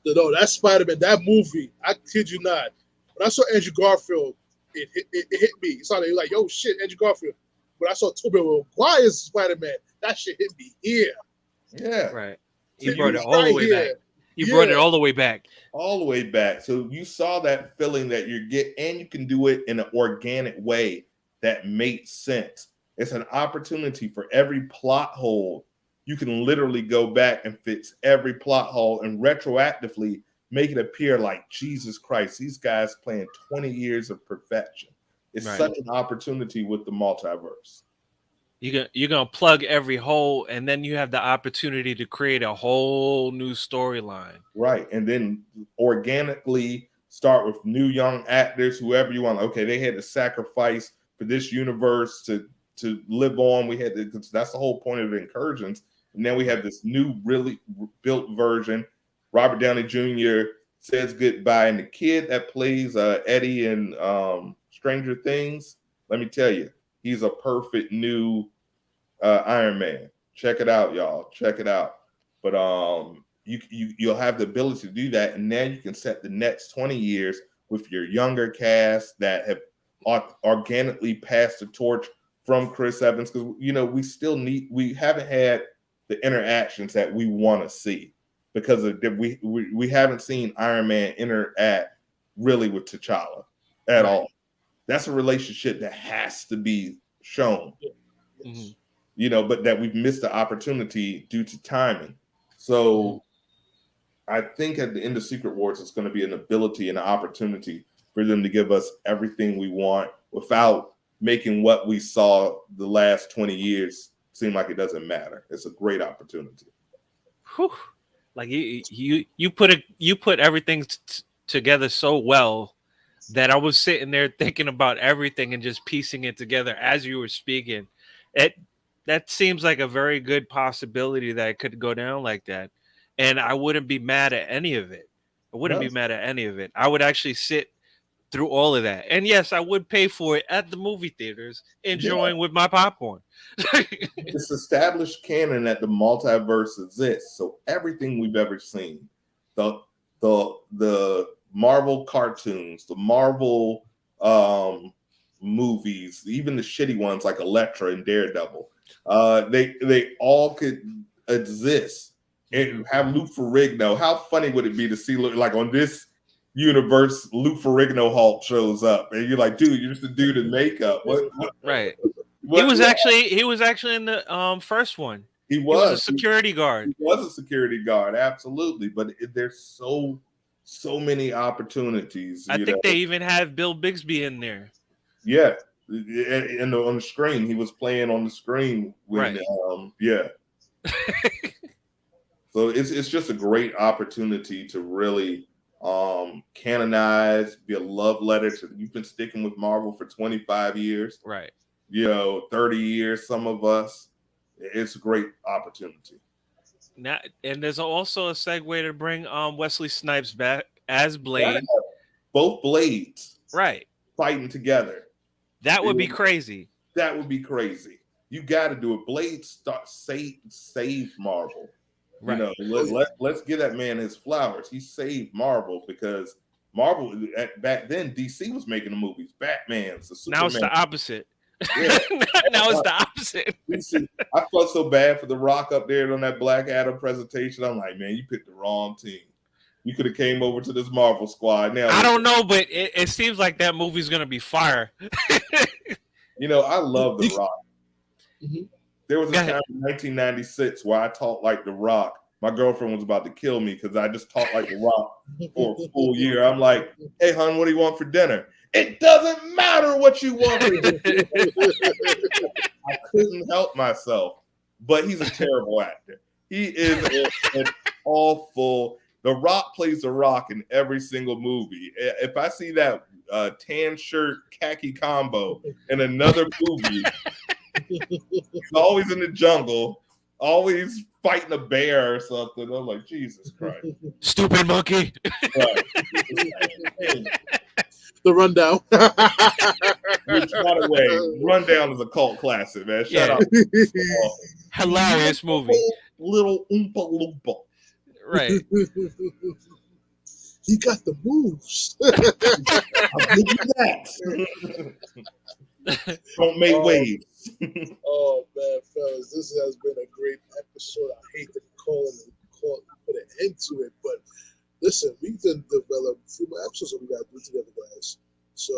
no, that Spider-Man, that movie, I kid you not. When I saw Andrew Garfield, it hit me. It's like, yo, shit, Andrew Garfield. When I saw Tobey Maguire's Spider-Man, that shit hit me here. Yeah. Right. You brought it all the way back. You brought it all the way back. All the way back. So you saw that feeling that you get, and you can do it in an organic way that makes sense. It's an opportunity for every plot hole. You can literally go back and fix every plot hole and retroactively make it appear like, Jesus Christ, these guys playing 20 years of perfection. It's such an opportunity with the multiverse. You're gonna plug every hole, and then you have the opportunity to create a whole new storyline. Right. And then organically start with new young actors, whoever you want. Okay, they had to sacrifice for this universe to live on. We had to, because that's the whole point of the incursions. And then we have this new, really built version. Robert Downey Jr. says goodbye, and the kid that plays Eddie in Stranger Things, let me tell you, he's a perfect new Iron Man. Check it out, y'all. Check it out. But you'll have the ability to do that, and now you can set the next 20 years with your younger cast that have organically passed the torch from Chris Evans, because we haven't had the interactions that we want to see, because we haven't seen Iron Man interact really with T'Challa at all. That's a relationship that has to be shown. Mm-hmm. But that we've missed the opportunity due to timing. So I think at the end of Secret Wars, it's going to be an ability and an opportunity for them to give us everything we want without making what we saw the last 20 years seem like it doesn't matter. It's a great opportunity. Whew. Like you put everything together so well that I was sitting there thinking about everything and just piecing it together as you were speaking. That seems like a very good possibility that it could go down like that. And I wouldn't be mad at any of it. I would actually sit through all of that. And yes, I would pay for it at the movie theaters, enjoying with my popcorn. It's established canon that the multiverse exists. So everything we've ever seen, the Marvel cartoons, the Marvel movies, even the shitty ones like Elektra and Daredevil, they all could exist. And have Lou Ferrigno. How funny would it be to see like on this universe, Lou Ferrigno Hulk shows up, and you're like, dude, you're just a dude in makeup. What Right. What, he was actually in the first one. He was a was security guard. He was a security guard, absolutely. But there's so many opportunities. I think they even have Bill Bixby in there. Yeah, and on the screen, he was playing on the screen when, right. Yeah. So it's just a great opportunity to really canonize, be a love letter to. You've been sticking with Marvel for 25 years, right? 30 years. Some of us. It's a great opportunity. Now, and there's also a segue to bring Wesley Snipes back as Blade. Both Blades, right, fighting together. That would be crazy. That would be crazy. You got to do it. Blade save Marvel. Right. Let's give that man his flowers. He saved Marvel because Marvel back then DC was making the movies. Batman's the Superman. Now it's the opposite. Yeah. Now it's the opposite. I felt so bad for The Rock up there on that Black Adam presentation. I'm like, man, you picked the wrong team. You could have came over to this Marvel squad. Now I don't know, but it seems like that movie's gonna be fire. I love The Rock. Mm-hmm. There was a time in 1996 where I talked like The Rock. My girlfriend was about to kill me because I just talked like The Rock for a full year. I'm like, hey, hon, what do you want for dinner? It doesn't matter what you want for dinner. I couldn't help myself. But he's a terrible actor. He is an awful. The Rock plays The Rock in every single movie. If I see that tan shirt khaki combo in another movie, he's always in the jungle, always fighting a bear or something. I'm like, Jesus Christ. Stupid monkey. Right. The Rundown. Which, by the way, Rundown is a cult classic, man. Shout out. Hilarious movie. Little Oompa Loompa. Right. He got the moves. I'll give you that. Don't make waves. Oh man, fellas, this has been a great episode. I hate to put an end to it, but listen, we did develop a few more episodes that we got to do together, guys. So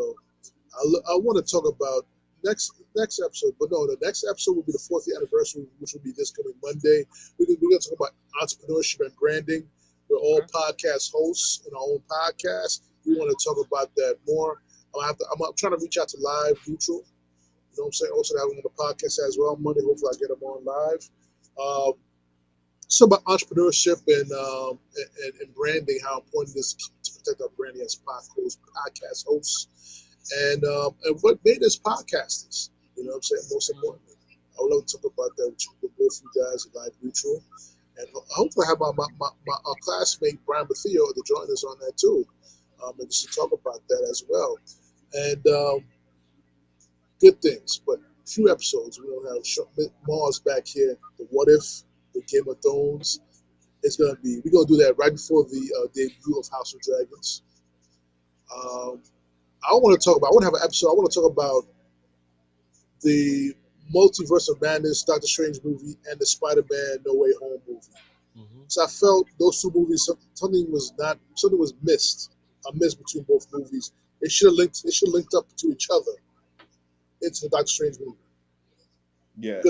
I want to talk about next episode, but no, the next episode will be the 4th anniversary, which will be this coming Monday. We're going to talk about entrepreneurship and branding. We're all podcast hosts in our own podcast. We want to talk about that more. I'm trying to reach out to Live Neutral. You know what I'm saying? Also, have them on the podcast as well Monday. Hopefully, I get them on live. So about entrepreneurship and branding, how important it is to protect our branding as podcast hosts, and what made us podcasters. You know what I'm saying? Most importantly, I would love to talk about that with both you guys at Live Neutral, and hopefully I have my classmate Brian Bethio to join us on that too, and just to talk about that as well. And good things, but few episodes. We don't have Mars back here. The What If, the Game of Thrones. We're gonna do that right before the debut of House of Dragons. I want to have an episode. I want to talk about the Multiverse of Madness, Doctor Strange movie, and the Spider-Man No Way Home movie. Mm-hmm. So I felt those two movies, something was missed. A miss between both movies. They should have linked up to each other into the Doctor Strange movie. Yeah,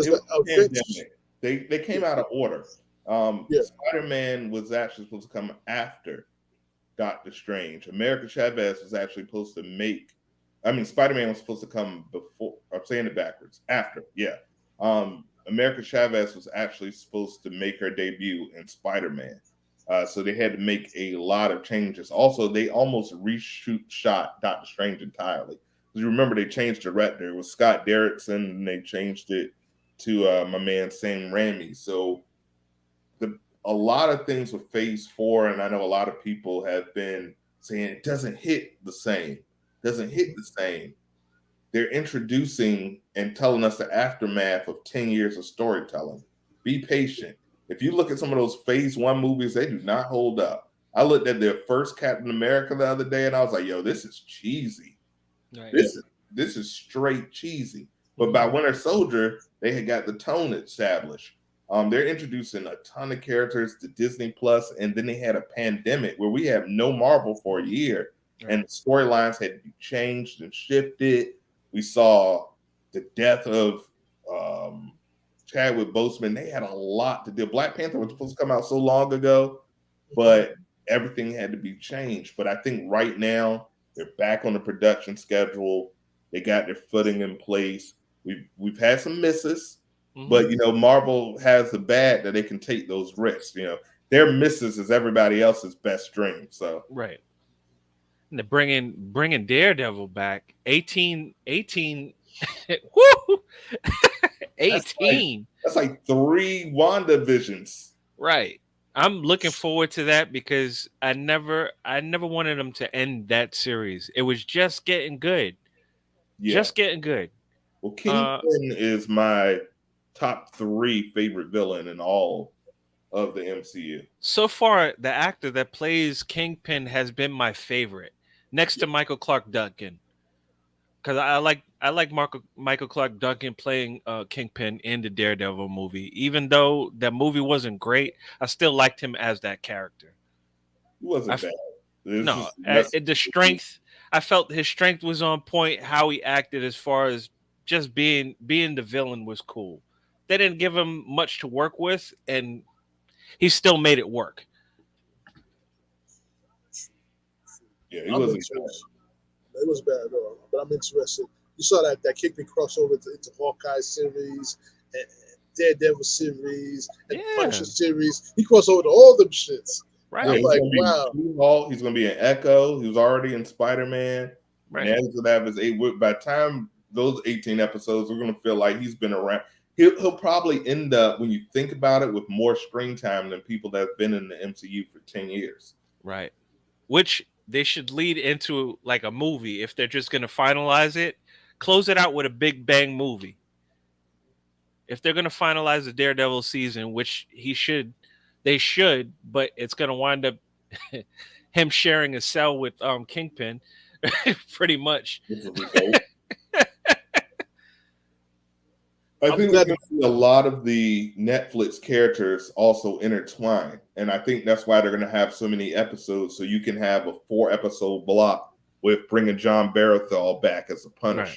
they came out of order. Spider-Man was actually supposed to come after Doctor Strange. America Chavez was actually supposed to Spider-Man was supposed to come before. I'm saying it backwards. After, yeah. America Chavez was actually supposed to make her debut in Spider-Man. So they had to make a lot of changes. Also, they almost shot Doctor Strange entirely. Because you remember they changed the director. It was Scott Derrickson, and they changed it to my man Sam Raimi. So a lot of things with Phase 4, and I know a lot of people have been saying it doesn't hit the same. doesn't hit the same. They're introducing and telling us the aftermath of 10 years of storytelling. Be patient. If you look at some of those phase 1 movies, they do not hold up. I looked at their first Captain America the other day and I was like, yo, this is cheesy. Right. This is straight cheesy. But by Winter Soldier, they had got the tone established. They're introducing a ton of characters to Disney Plus, and then they had a pandemic where we have no Marvel for a year, and the storylines had to be changed and shifted. We saw the death of Chadwick Boseman. They had a lot to do. Black Panther was supposed to come out so long ago, but everything had to be changed. But I think right now they're back on the production schedule. They got their footing in place. We've had some misses. But, Marvel has the bad that they can take those risks. Their misses is everybody else's best dream. So right. And they're bringing Daredevil back. 18 woo! 18. That's like 3 WandaVisions. Right. I'm looking forward to that because I never wanted them to end that series. It was just getting good. Yeah. Just getting good. Well, Kingpin is my top 3 favorite villain in all of the MCU. So far, the actor that plays Kingpin has been my favorite, next to Michael Clark Duncan. Because I like Michael Clark Duncan playing Kingpin in the Daredevil movie. Even though that movie wasn't great, I still liked him as that character. He wasn't bad. The strength, I felt his strength was on point. How he acted as far as just being the villain was cool. They didn't give him much to work with, and he still made it work. Yeah, he wasn't bad. It was bad at all, but I'm interested. You saw that Kingpin crossover into Hawkeye series and Daredevil series and Punisher series. He crossed over to all them shits. Right. I'm like, wow. He's going to be an Echo. He was already in Spider-Man. Right. Now he's going to have his 8. By the time those 18 episodes, we're going to feel like he's been around. He'll probably end up, when you think about it, with more screen time than people that have been in the MCU for 10 years. Right. Which they should lead into like a movie. If they're just going to finalize it, close it out with a big bang movie. If they're going to finalize the Daredevil season, which they should, but it's going to wind up him sharing a cell with Kingpin pretty much. I think we're going to see a lot of the Netflix characters also intertwine. And I think that's why they're going to have so many episodes. So you can have a 4-episode block with bringing John Barathol back as a Punisher.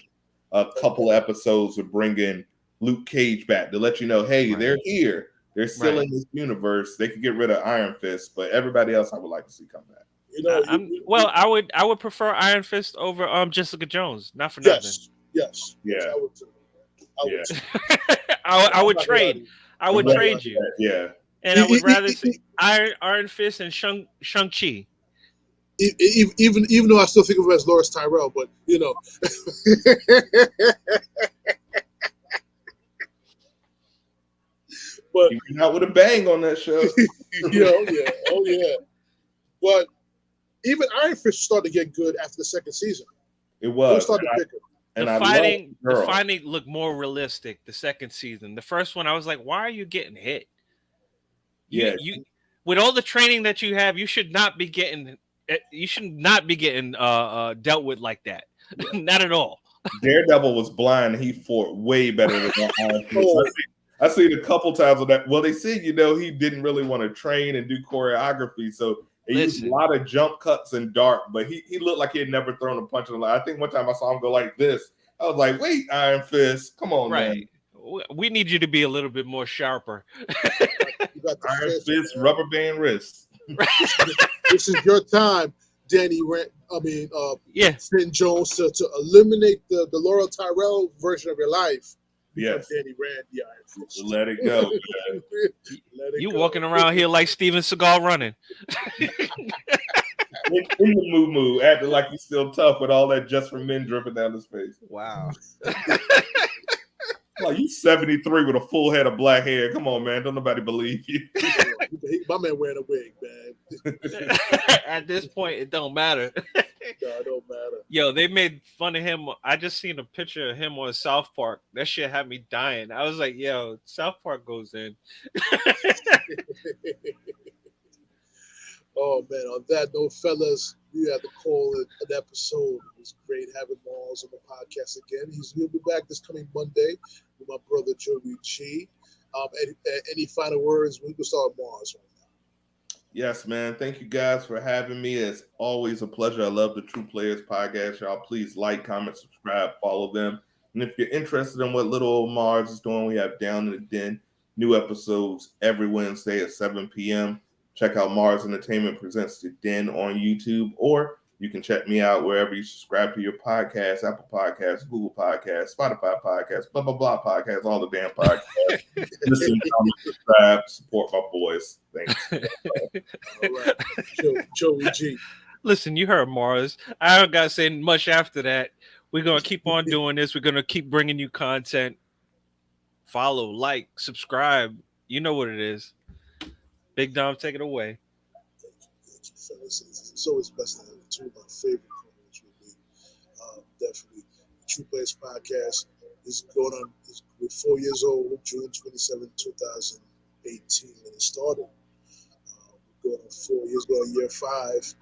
Right. A couple episodes with bringing Luke Cage back to let you know, hey, they're here. They're still in this universe. They could get rid of Iron Fist, but everybody else I would like to see come back. I would prefer Iron Fist over Jessica Jones. Not for nothing. Yes. Yeah. I would too. I would trade. I would trade you. Yeah. And I would rather see Iron Fist and Shang-Chi. Even though I still think of her as Loris Tyrell, but but you're not with a bang on that show. yeah. But even Iron Fist started to get good after the second season. It was. The fighting looked more realistic the second season. The first one, I was like, why are you getting hit? You with all the training that you have, you should not be getting dealt with like that. Not at all. Daredevil was blind. He fought way better than Iron Fist. I seen a couple times of that. Well, they said, he didn't really want to train and do choreography. So he used a lot of jump cuts and dart, but he looked like he had never thrown a punch in the line. I think one time I saw him go like this. I was like, wait, Iron Fist, come on, man. We need you to be a little bit more sharper. Iron Fist, rubber band wrist. This is your time, Danny Finn Jones, to eliminate the Laura Tyrell version of your life. Yes. Danny ran the Iron Fist. Let it go, man. You walking around here like Steven Seagal running. in the moo-moo, acting like he's still tough with all that Just for Men dripping down his face. Wow. Like, you 73 with a full head of black hair. Come on, man. Don't nobody believe you. My man wearing a wig, man. At this point, it don't matter. No, it don't matter. Yo, they made fun of him. I just seen a picture of him on South Park. That shit had me dying. I was like, yo, South Park goes in. Oh man, on that note, fellas, we had to call it an episode. It was great having Mars on the podcast again. He'll be back this coming Monday with my brother JoeyG. Any final words? We can start with Mars right now. Yes, man. Thank you guys for having me. It's always a pleasure. I love the TruPlayaz podcast. Y'all please like, comment, subscribe, follow them. And if you're interested in what little old Mars is doing, we have Down in the Den, new episodes every Wednesday at 7 p.m. Check out Mars Entertainment Presents The Den on YouTube, or you can check me out wherever you subscribe to your podcast, Apple Podcasts, Google Podcasts, Spotify Podcasts, blah, blah, blah podcasts, all the damn podcasts. Listen, comment, subscribe, support my boys. Thanks. All right. JoeyG. Listen, you heard Mars. I don't got to say much after that. We're going to keep on doing this. We're going to keep bringing you content. Follow, like, subscribe. You know what it is. Big Dom, take it away. Thank you, fellas. It's always blessed to have two of my favorite programs with me. Definitely. The TruPlayaz podcast is going on. We're 4 years old, June 27, 2018, when it started. We're going on 4 years, going on year 5.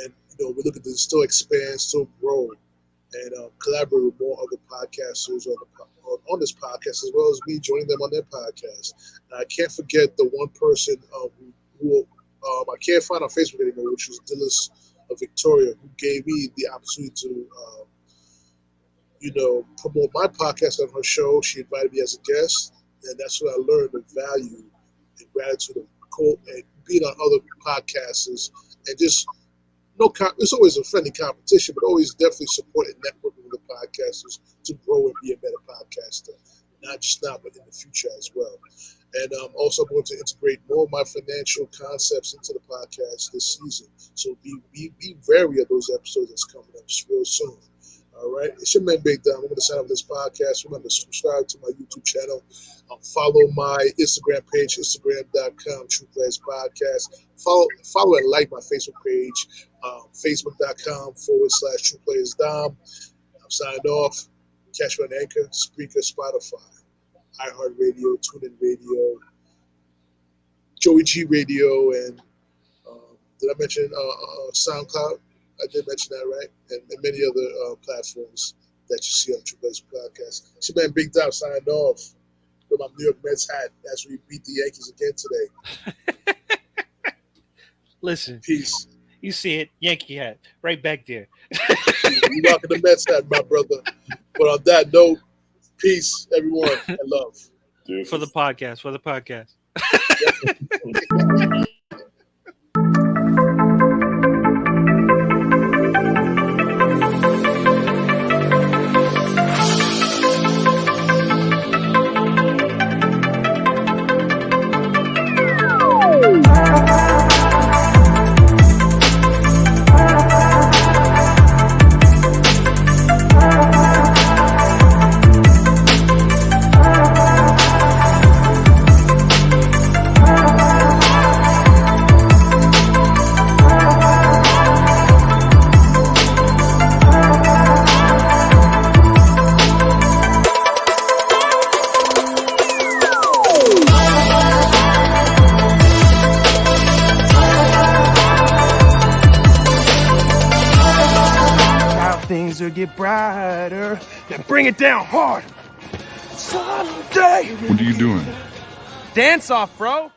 And, we're looking to still expand, still grow, and collaborate with more other podcasters on this podcast, as well as me joining them on their podcast. And I can't forget the one person who I can't find on Facebook anymore, which was Dillis Victoria, who gave me the opportunity to, promote my podcast on her show. She invited me as a guest, and that's when I learned the value and gratitude of being on other podcasters, and just it's always a friendly competition, but always definitely support and networking with the podcasters to grow and be a better podcaster, not just now, but in the future as well. And also, I'm going to integrate more of my financial concepts into the podcast this season. So be wary of those episodes that's coming up real soon. All right, it's your man Big Dom. I'm going to sign up this podcast. Remember, subscribe to my YouTube channel. Follow my Instagram page, Instagram.com, TruPlayaz Podcast. Follow and like my Facebook page, Facebook.com/TruPlayaz Dom. I'm signed off. Catch me on Anchor, Spreaker, Spotify, iHeart Radio, TuneIn Radio, JoeyG Radio, and did I mention SoundCloud? I did mention that, right? And many other platforms that you see on TruPlayaz Podcast. It's your man Big Dom signed off with my New York Mets hat as we beat the Yankees again today. Listen. Peace. You see it, Yankee hat, right back there. You rocking the Mets hat, my brother. But on that note, peace, everyone, and love. For the podcast. Things will get brighter and bring it down hard. Someday. What are you doing? Dance off, bro.